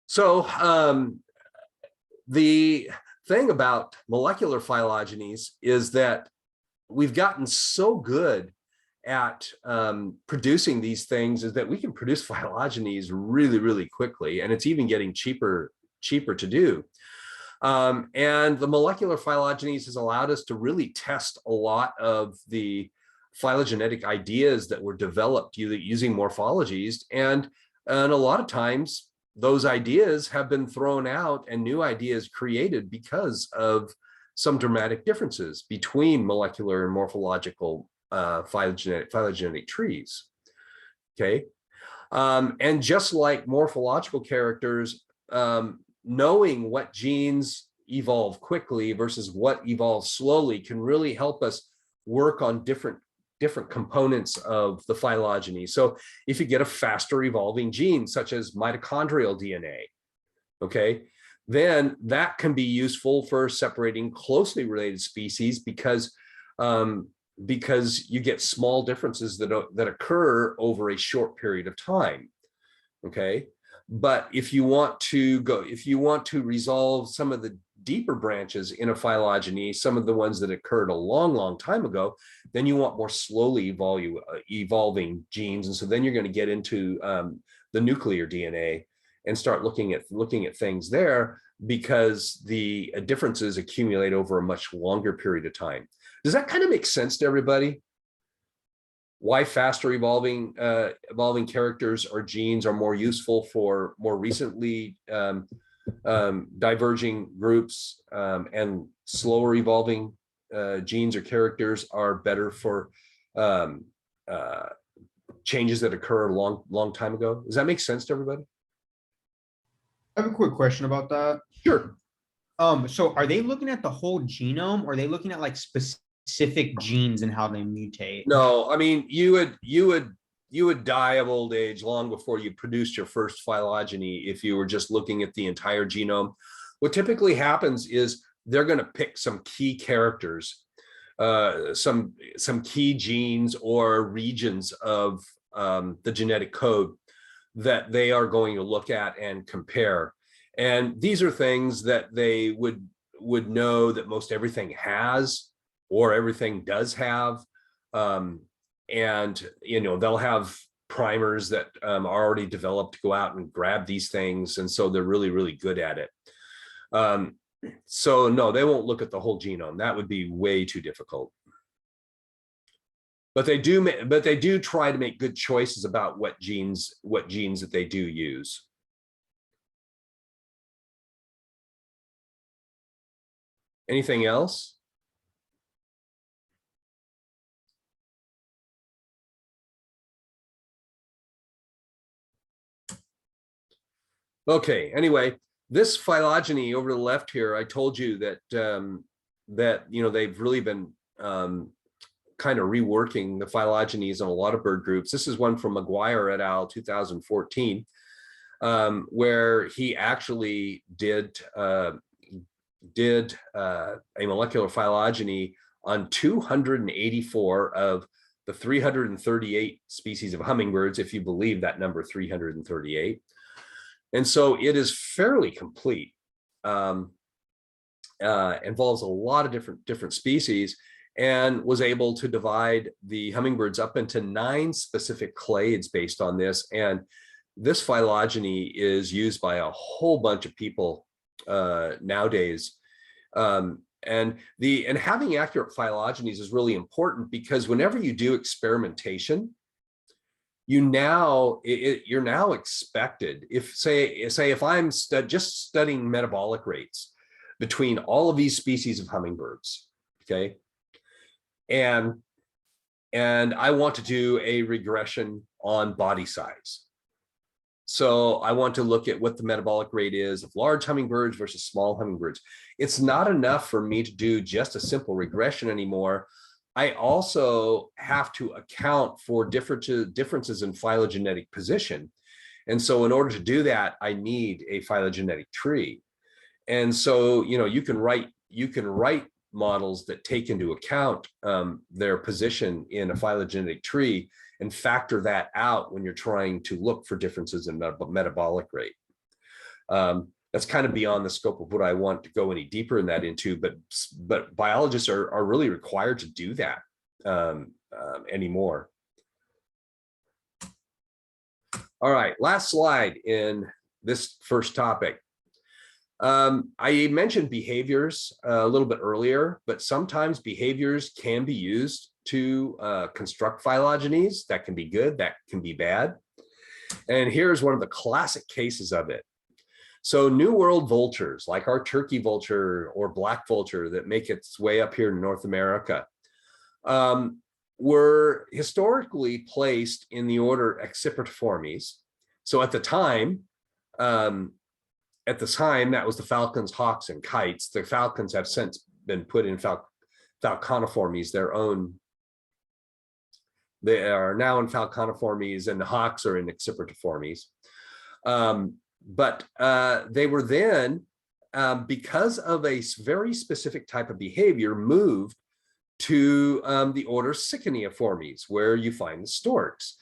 So the thing about molecular phylogenies is that we've gotten so good at producing these things is that we can produce phylogenies really, really quickly, and it's even getting cheaper to do. And the molecular phylogenies has allowed us to really test a lot of the phylogenetic ideas that were developed using morphologies, and a lot of times those ideas have been thrown out and new ideas created because of some dramatic differences between molecular and morphological phylogenetic trees. Okay, and just like morphological characters, knowing what genes evolve quickly versus what evolves slowly can really help us work on different components of the phylogeny. So if you get a faster evolving gene, such as mitochondrial DNA, okay, then that can be useful for separating closely related species because you get small differences that occur over a short period of time. Okay, but if you want to resolve some of the deeper branches in a phylogeny, some of the ones that occurred a long time ago, then you want more slowly evolving genes, and so then you're going to get into the nuclear DNA and start looking at things there, because the differences accumulate over a much longer period of time. Does that kind of make sense to everybody? Why faster evolving characters or genes are more useful for more recently diverging groups, and slower evolving genes or characters are better for changes that occur a long time ago. Does that make sense to everybody? I have a quick question about that. Sure. So are they looking at the whole genome, or are they looking at like specific genes and how they mutate? No, I mean, you would die of old age long before you produced your first phylogeny if you were just looking at the entire genome. What typically happens is they're going to pick some key characters, some key genes or regions of the genetic code that they are going to look at and compare. And these are things that they would know that most everything has, or everything does have. And, you know, they'll have primers that are already developed to go out and grab these things. And so they're really, really good at it. So no, they won't look at the whole genome. That would be way too difficult. But they do try to make good choices about what genes that they do use. Anything else? Okay, anyway, this phylogeny over the left here, I told you that they've really been kind of reworking the phylogenies in a lot of bird groups. This is one from McGuire et al. 2014, where he actually did a molecular phylogeny on 284 of the 338 species of hummingbirds, if you believe that number 338. And so it is fairly complete. Involves a lot of different species, and was able to divide the hummingbirds up into 9 specific clades based on this. And this phylogeny is used by a whole bunch of people nowadays. And having accurate phylogenies is really important, because whenever you do experimentation, you're now expected, if I'm just studying metabolic rates between all of these species of hummingbirds, okay, and I want to do a regression on body size. So I want to look at what the metabolic rate is of large hummingbirds versus small hummingbirds. It's not enough for me to do just a simple regression anymore. I also have to account for differences in phylogenetic position. And so in order to do that, I need a phylogenetic tree. And so, you can write models that take into account their position in a phylogenetic tree and factor that out when you're trying to look for differences in metabolic rate. That's kind of beyond the scope of what I want to go any deeper in that into, but biologists are really required to do that anymore. All right, last slide in this first topic. I mentioned behaviors a little bit earlier, but sometimes behaviors can be used to construct phylogenies. That can be good, that can be bad. And here's one of the classic cases of it. So New World vultures, like our turkey vulture or black vulture that make its way up here in North America, were historically placed in the order Accipitriformes. So at the time, that was the falcons, hawks, and kites. The falcons have since been put in Falconiformes, their own. They are now in Falconiformes, and the hawks are in Accipitriformes. But they were then, because of a very specific type of behavior, moved to the order Siciniiformes, where you find the storks.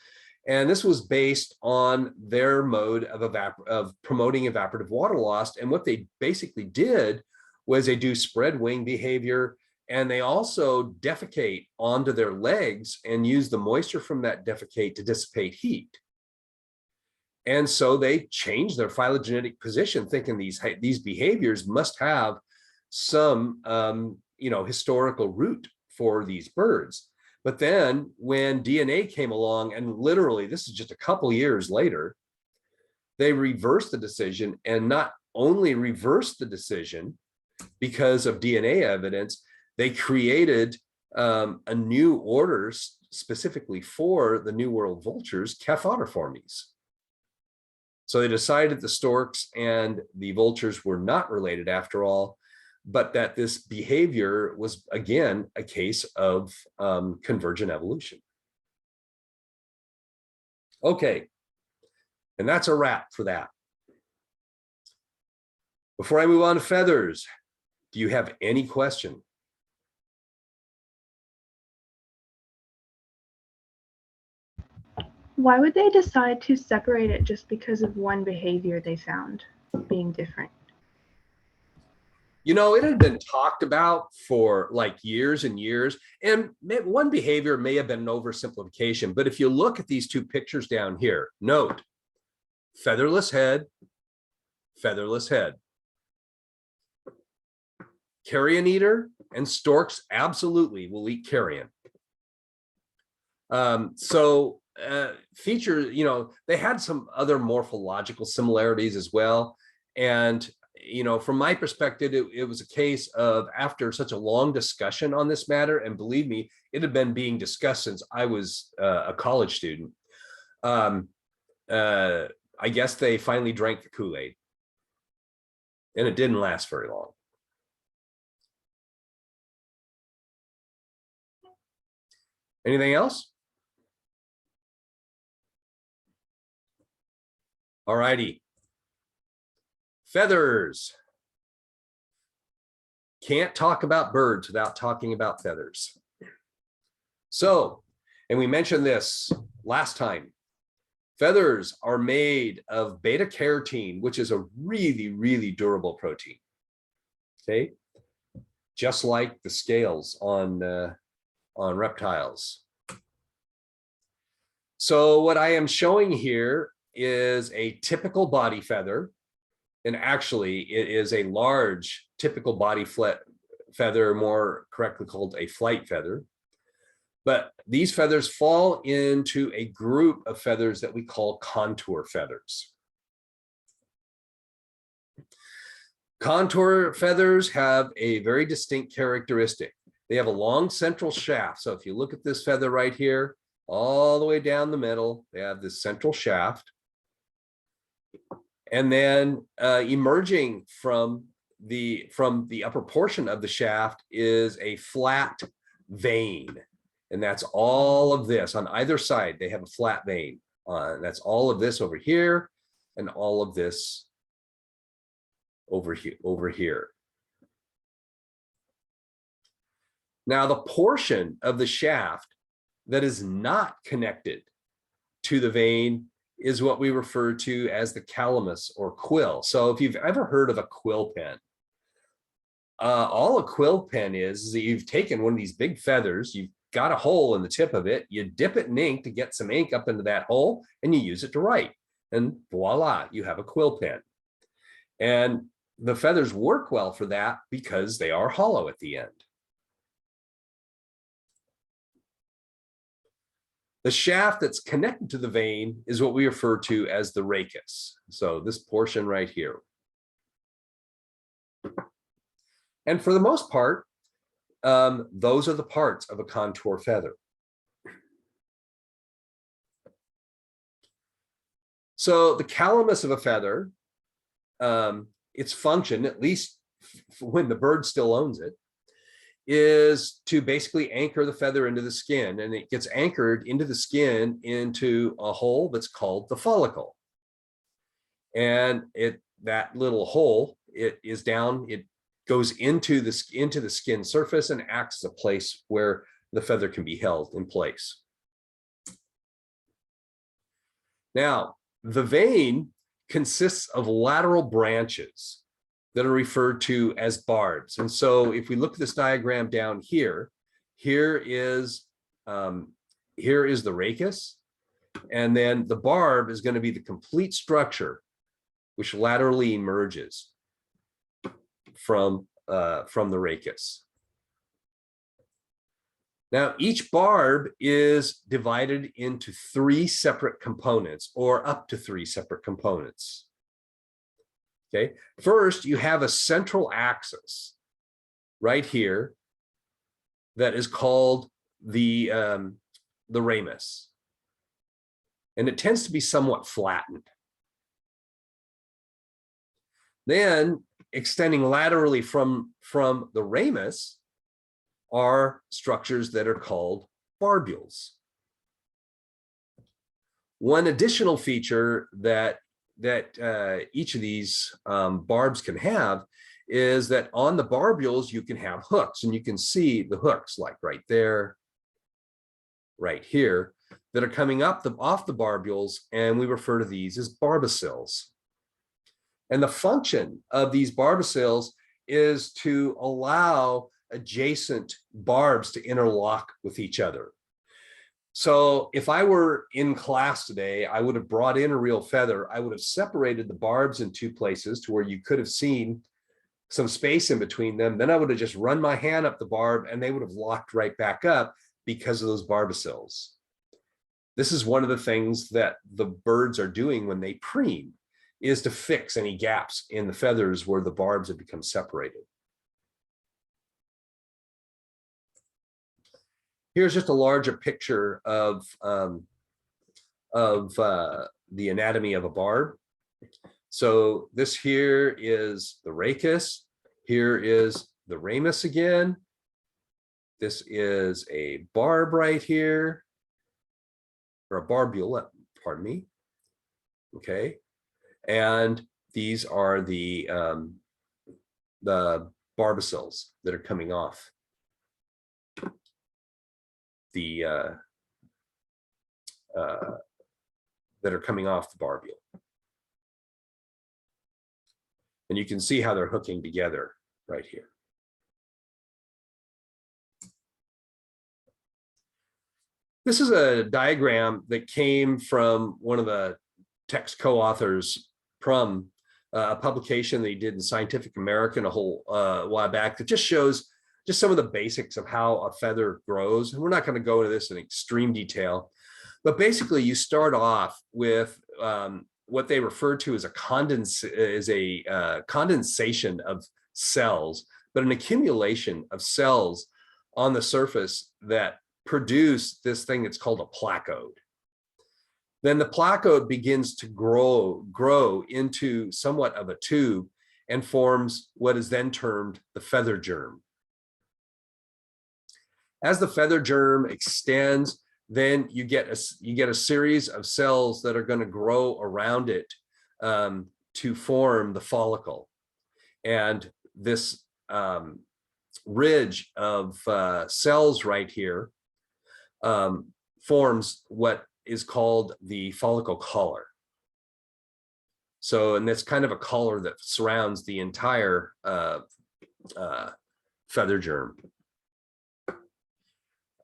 And this was based on their mode of promoting evaporative water loss. And what they basically did was they do spread wing behavior, and they also defecate onto their legs and use the moisture from that defecate to dissipate heat. And so they changed their phylogenetic position, thinking these behaviors must have some historical root for these birds. But then when DNA came along, and literally this is just a couple years later, they reversed the decision, and not only reversed the decision because of DNA evidence, they created a new order specifically for the New World vultures, Cephalotiformes. So they decided the storks and the vultures were not related after all, but that this behavior was, again, a case of convergent evolution. Okay, and that's a wrap for that. Before I move on to feathers, do you have any question? Why would they decide to separate it just because of one behavior they found being different? It had been talked about for like years and years, and one behavior may have been an oversimplification, but if you look at these two pictures down here, note featherless head, featherless head. carrion eater, and storks absolutely will eat carrion. Feature, you know, they had some other morphological similarities as well. And, you know, from my perspective, it was a case of, after such a long discussion on this matter, and believe me, it had been being discussed since I was a college student. I guess they finally drank the Kool-Aid, and it didn't last very long. Anything else? All righty. Feathers. Can't talk about birds without talking about feathers. So, and we mentioned this last time, feathers are made of beta carotene, which is a really, really durable protein. Okay, just like the scales on reptiles. So what I am showing here is a typical body feather. And actually, it is a large typical body feather, more correctly called a flight feather. But these feathers fall into a group of feathers that we call contour feathers. Contour feathers have a very distinct characteristic. They have a long central shaft. So if you look at this feather right here, all the way down the middle, they have this central shaft. And then emerging from the upper portion of the shaft is a flat vein. And that's all of this on either side. They have a flat vein. That's all of this over here and all of this over here. Now, the portion of the shaft that is not connected to the vein is what we refer to as the calamus or quill. So if you've ever heard of a quill pen, all a quill pen is that you've taken one of these big feathers, you've got a hole in the tip of it, you dip it in ink to get some ink up into that hole, and you use it to write. And voila, you have a quill pen. And the feathers work well for that because they are hollow at the end. The shaft that's connected to the vein is what we refer to as the rachis. So this portion right here. And for the most part, those are the parts of a contour feather. So the calamus of a feather, its function, at least when the bird still owns it, is to basically anchor the feather into the skin, and it gets anchored into the skin into a hole that's called the follicle. And that little hole, it goes into the skin surface and acts as a place where the feather can be held in place. Now, the vein consists of lateral branches that are referred to as barbs. And so if we look at this diagram down here, here is the rachis, and then the barb is going to be the complete structure which laterally emerges from the rachis. Now, each barb is divided into 3 separate components, or up to 3 separate components. Okay, first you have a central axis right here that is called the ramus, and it tends to be somewhat flattened. Then extending laterally from the ramus are structures that are called barbules. One additional feature that each of these barbs can have is that on the barbules you can have hooks, and you can see the hooks like right there, right here, that are coming up off the barbules, and we refer to these as barbicils. And the function of these barbicils is to allow adjacent barbs to interlock with each other. So if I were in class today, I would have brought in a real feather. I would have separated the barbs in 2 places to where you could have seen some space in between them, then I would have just run my hand up the barb and they would have locked right back up because of those barbicils. This is one of the things that the birds are doing when they preen, is to fix any gaps in the feathers where the barbs have become separated. Here's just a larger picture of the anatomy of a barb. So this here is the rachis. Here is the ramus again. This is a barb right here, or a barbule, pardon me. Okay, and these are the barbicils that are coming off the barbule. And you can see how they're hooking together right here. This is a diagram that came from one of the text co-authors from a publication that he did in Scientific American a whole while back, that just shows just some of the basics of how a feather grows. And we're not going to go into this in extreme detail, but basically you start off with what they refer to as a condensation of cells, but an accumulation of cells on the surface that produce this thing that's called a placode. Then the placode begins to grow into somewhat of a tube and forms what is then termed the feather germ. As the feather germ extends, then you get a series of cells that are going to grow around it to form the follicle. And this ridge of cells right here forms what is called the follicle collar. So, and that's kind of a collar that surrounds the entire feather germ.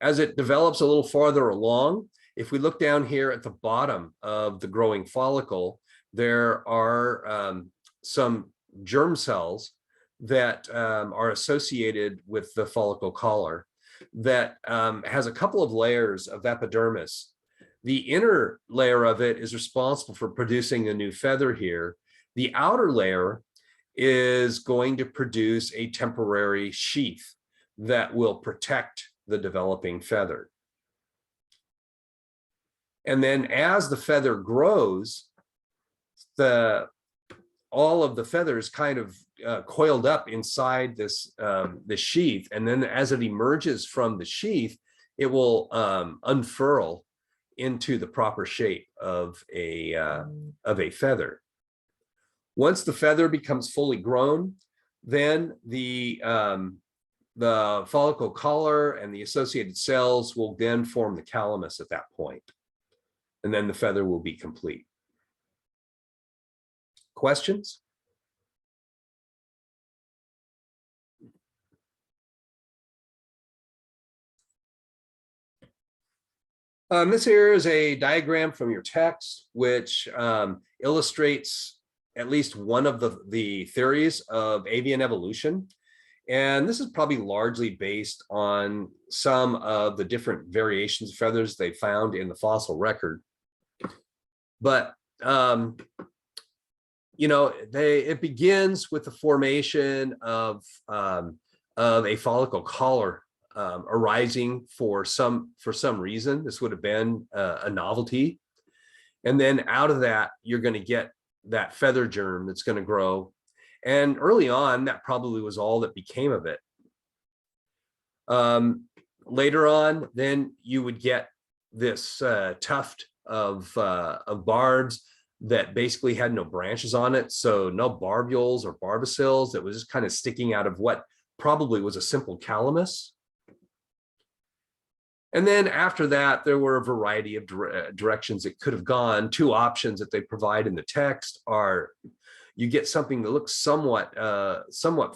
As it develops a little farther along, if we look down here at the bottom of the growing follicle, there are some germ cells that are associated with the follicle collar that has a couple of layers of epidermis. The inner layer of it is responsible for producing a new feather here. The outer layer is going to produce a temporary sheath that will protect the developing feather. And then as the feather grows, all of the feathers kind of coiled up inside this sheath. And then as it emerges from the sheath, it will unfurl into the proper shape of a feather. Once the feather becomes fully grown, then the follicle collar and the associated cells will then form the calamus at that point. And then the feather will be complete. Questions? This here is a diagram from your text, which illustrates at least one of the theories of avian evolution. And this is probably largely based on some of the different variations of feathers they found in the fossil record. But, you know, it begins with the formation of a follicle collar arising for some reason. This would have been a novelty. And then out of that, you're going to get that feather germ that's going to grow. And early on, that probably was all that became of it. Later on, then you would get this tuft of barbs that basically had no branches on it. So no barbules or barbicils. That was just kind of sticking out of what probably was a simple calamus. And then after that, there were a variety of directions it could have gone. Two options that they provide in the text are you get something that looks somewhat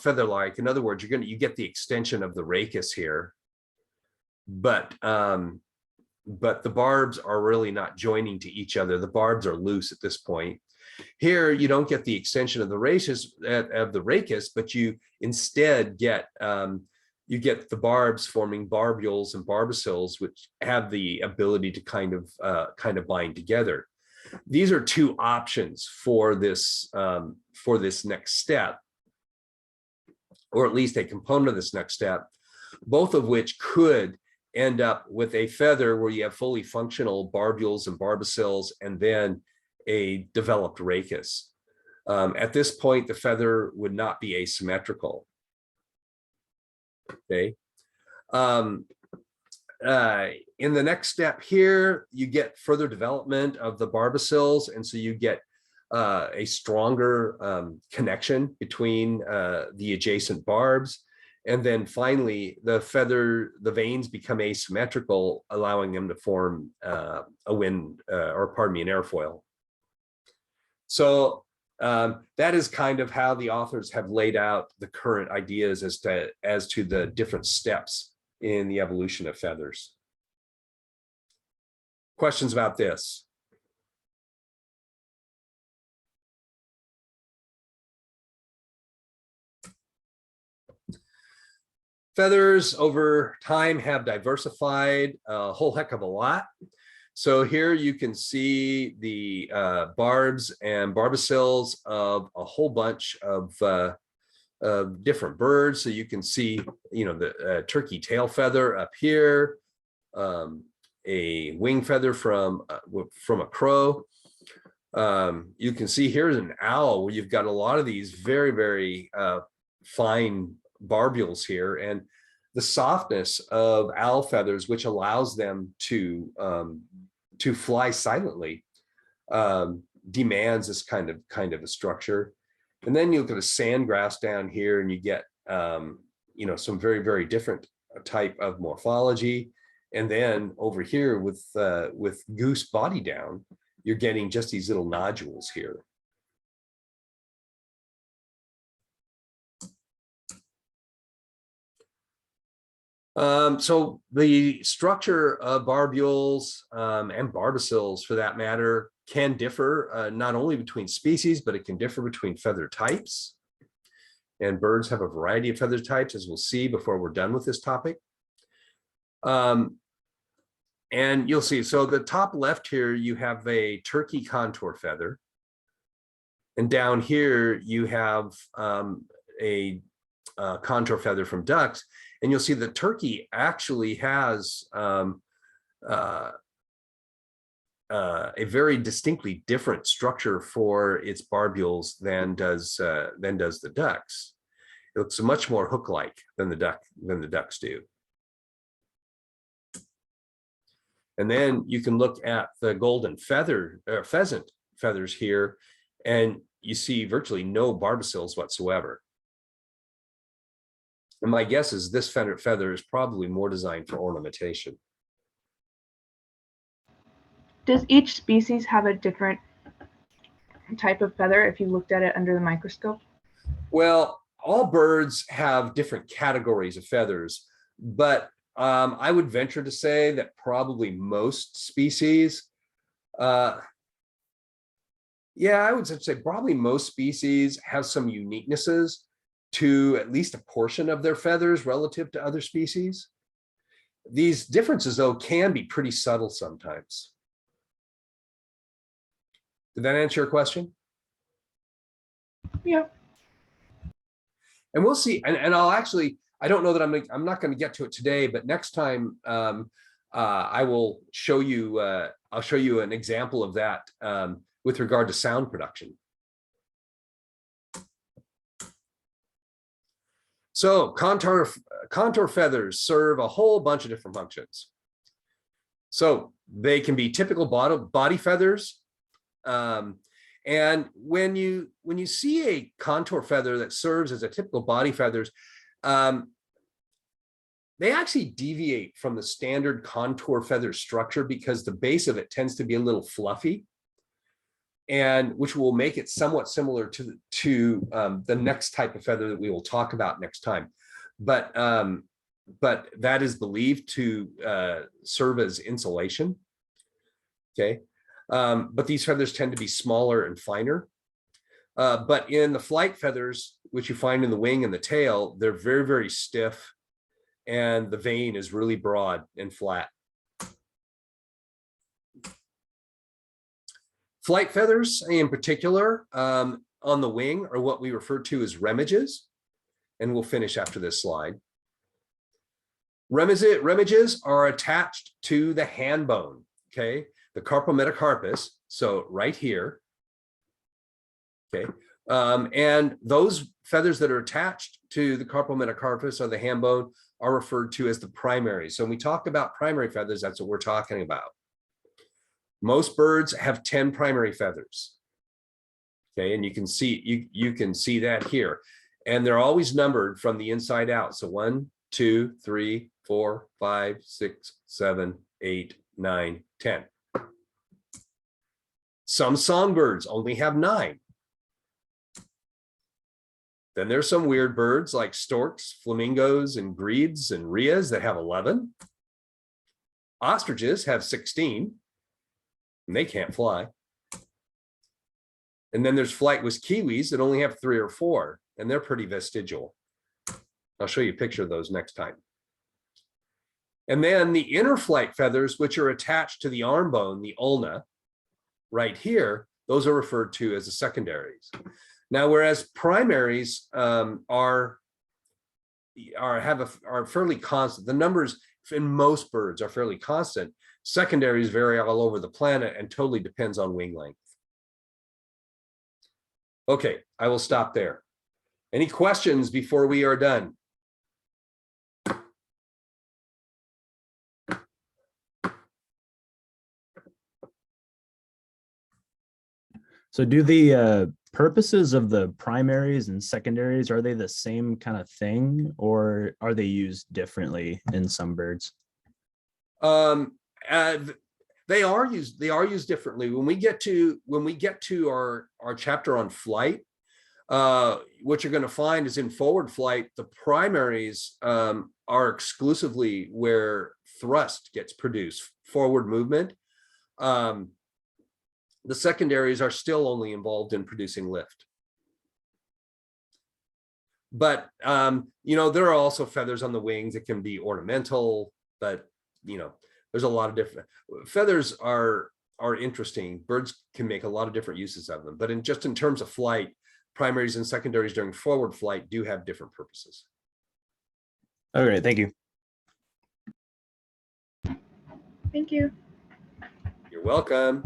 feather-like. In other words, you get the extension of the rachis here, but but the barbs are really not joining to each other. The barbs are loose at this point. Here, you don't get the extension of the rachis, but you instead get you get the barbs forming barbules and barbicils, which have the ability to kind of bind together. These are two options for this next step, or at least a component of this next step, both of which could end up with a feather where you have fully functional barbules and barbicils, and then a developed rachis. At this point, the feather would not be asymmetrical. Okay. In the next step here, you get further development of the barbicils, and so you get a stronger connection between the adjacent barbs. And then finally, the veins become asymmetrical, allowing them to form an airfoil. So that is kind of how the authors have laid out the current ideas as to the different steps in the evolution of feathers. Questions about this? Feathers over time have diversified a whole heck of a lot. So here you can see the barbs and barbicils of a whole bunch of different birds. So you can see, the turkey tail feather up here, a wing feather from a crow. You can see here's an owl where you've got a lot of these very, very fine barbules here, and the softness of owl feathers, which allows them to fly silently, demands this kind of a structure. And then you look at a sandgrass down here, and you get some very, very different type of morphology. And then over here with goose body down, you're getting just these little nodules here. So the structure of barbules and barbicils, for that matter, can differ not only between species, but it can differ between feather types. And birds have a variety of feather types, as we'll see before we're done with this topic. And you'll see, so the top left here, you have a turkey contour feather. And down here, you have a contour feather from ducks. And you'll see the turkey actually has a very distinctly different structure for its barbules than does the ducks. It looks much more hook-like than the ducks do. And then you can look at the golden pheasant feathers here, and you see virtually no barbicils whatsoever. And my guess is this feather is probably more designed for ornamentation. Does each species have a different type of feather if you looked at it under the microscope? Well, all birds have different categories of feathers, but I would venture to say that probably most species, I would say probably most species have some uniquenesses to at least a portion of their feathers relative to other species. These differences, though, can be pretty subtle sometimes. Did that answer your question? Yeah. And we'll see. And I don't know that I'm not going to get to it today, but next time I will show you. I'll show you an example of that with regard to sound production. So contour feathers serve a whole bunch of different functions. So they can be typical body feathers. And when you see a contour feather that serves as a typical body feathers, they actually deviate from the standard contour feather structure because the base of it tends to be a little fluffy, and which will make it somewhat similar to the next type of feather that we will talk about next time. But but that is believed to serve as insulation. Okay, but these feathers tend to be smaller and finer. But in the flight feathers, which you find in the wing and the tail, they're very, very stiff, and the vein is really broad and flat. Flight feathers in particular on the wing are what we refer to as remiges, and we'll finish after this slide. Remiges are attached to the hand bone, okay? The carpal metacarpus, so right here, okay? And those feathers that are attached to the carpal metacarpus or the hand bone are referred to as the primary. So when we talk about primary feathers, that's what we're talking about. Most birds have 10 primary feathers. Okay, and you can see that here. And they're always numbered from the inside out. So 1, 2, 3, 4, 5, 6, 7, 8, 9, 10. Some songbirds only have 9. Then there's some weird birds like storks, flamingos, and greeds and rheas that have 11. Ostriches have 16. And they can't fly. And then there's flightless kiwis that only have 3 or 4, and they're pretty vestigial. I'll show you a picture of those next time. And then the inner flight feathers, which are attached to the arm bone, the ulna, right here, those are referred to as the secondaries. Now, whereas primaries are fairly constant, the numbers in most birds are fairly constant. Secondaries vary all over the planet and totally depends on wing length. Okay, I will stop there. Any questions before we are done? So do the purposes of the primaries and secondaries, are they the same kind of thing, or are they used differently in some birds? They are used differently. When we get to our chapter on flight, what you're going to find is in forward flight, the primaries are exclusively where thrust gets produced, forward movement. The secondaries are still only involved in producing lift. But there are also feathers on the wings that can be ornamental, but there's a lot of different feathers are interesting. Birds can make a lot of different uses of them, but in terms of flight, primaries and secondaries during forward flight do have different purposes. Okay, thank you. Thank you. You're welcome.